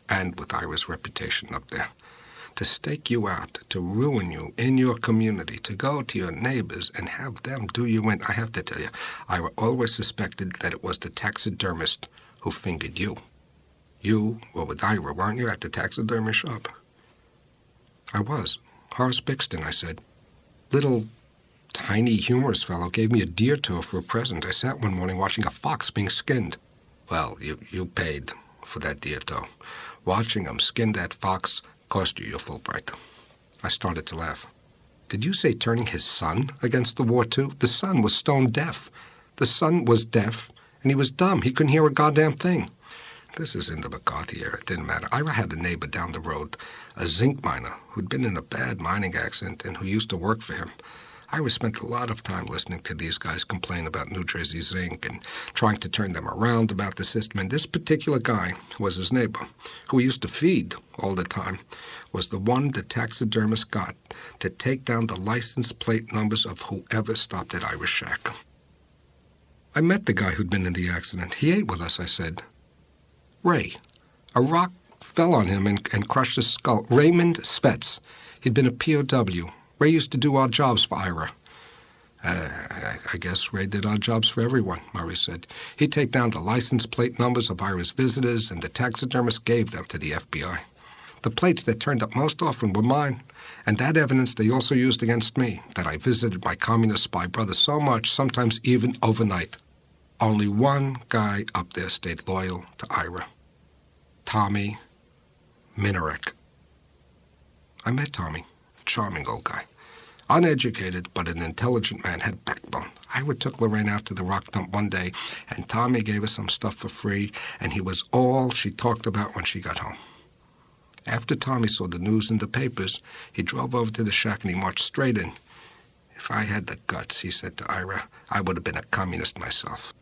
and with Ira's reputation up there. To stake you out, to ruin you in your community, to go to your neighbors and have them do you in. I have to tell you, Ira always suspected that it was the taxidermist who fingered you. You were with Ira, weren't you, at the taxidermist shop? I was. Horace Bixton, I said. Little, tiny, humorous fellow gave me a deer toe for a present. I sat one morning watching a fox being skinned. Well, you paid for that deer toe. Watching him skin that fox cost you your Fulbright. I started to laugh. Did you say turning his son against the war, too? The son was stone deaf. The son was deaf, and he was dumb. He couldn't hear a goddamn thing. This is in the McCarthy era. It didn't matter. Ira had a neighbor down the road, a zinc miner, who'd been in a bad mining accident and who used to work for him. Ira spent a lot of time listening to these guys complain about New Jersey Zinc and trying to turn them around about the system. And this particular guy was his neighbor, who he used to feed all the time, was the one the taxidermist got to take down the license plate numbers of whoever stopped at Ira's shack. I met the guy who'd been in the accident. He ate with us, I said. Ray, a rock fell on him and crushed his skull. Raymond Spetz. He'd been a POW. Ray used to do odd jobs for Ira. I guess Ray did odd jobs for everyone, Murray said. He'd take down the license plate numbers of Ira's visitors, and the taxidermist gave them to the FBI. The plates that turned up most often were mine, and that evidence they also used against me, that I visited my communist spy brother so much, sometimes even overnight. Only one guy up there stayed loyal to Ira. Tommy Minarek. I met Tommy, a charming old guy. Uneducated, but an intelligent man, had backbone. Ira took Lorraine out to the rock dump one day, and Tommy gave her some stuff for free, and he was all she talked about when she got home. After Tommy saw the news in the papers, he drove over to the shack and he marched straight in. If I had the guts, he said to Ira, I would have been a communist myself.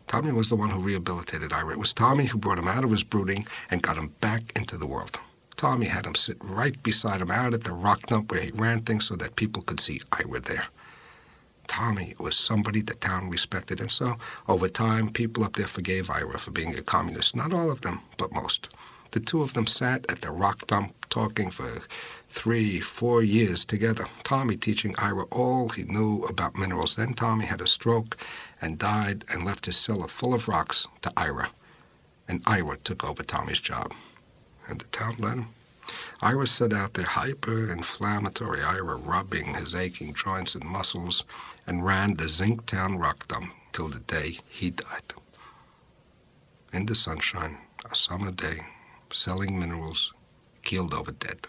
Tommy was the one who rehabilitated Ira. It was Tommy who brought him out of his brooding and got him back into the world. Tommy had him sit right beside him out at the rock dump where he ran things so that people could see Ira there. Tommy was somebody the town respected, and so, over time, people up there forgave Ira for being a communist. Not all of them, but most. The two of them sat at the rock dump talking for 3-4 years together, Tommy teaching Ira all he knew about minerals. Then Tommy had a stroke and died and left his cellar full of rocks to Ira. And Ira took over Tommy's job. And the town let him. Ira sat out there, hyper-inflammatory Ira, rubbing his aching joints and muscles, and ran the Zinktown rock dump till the day he died. In the sunshine, a summer day, selling minerals, keeled over dead.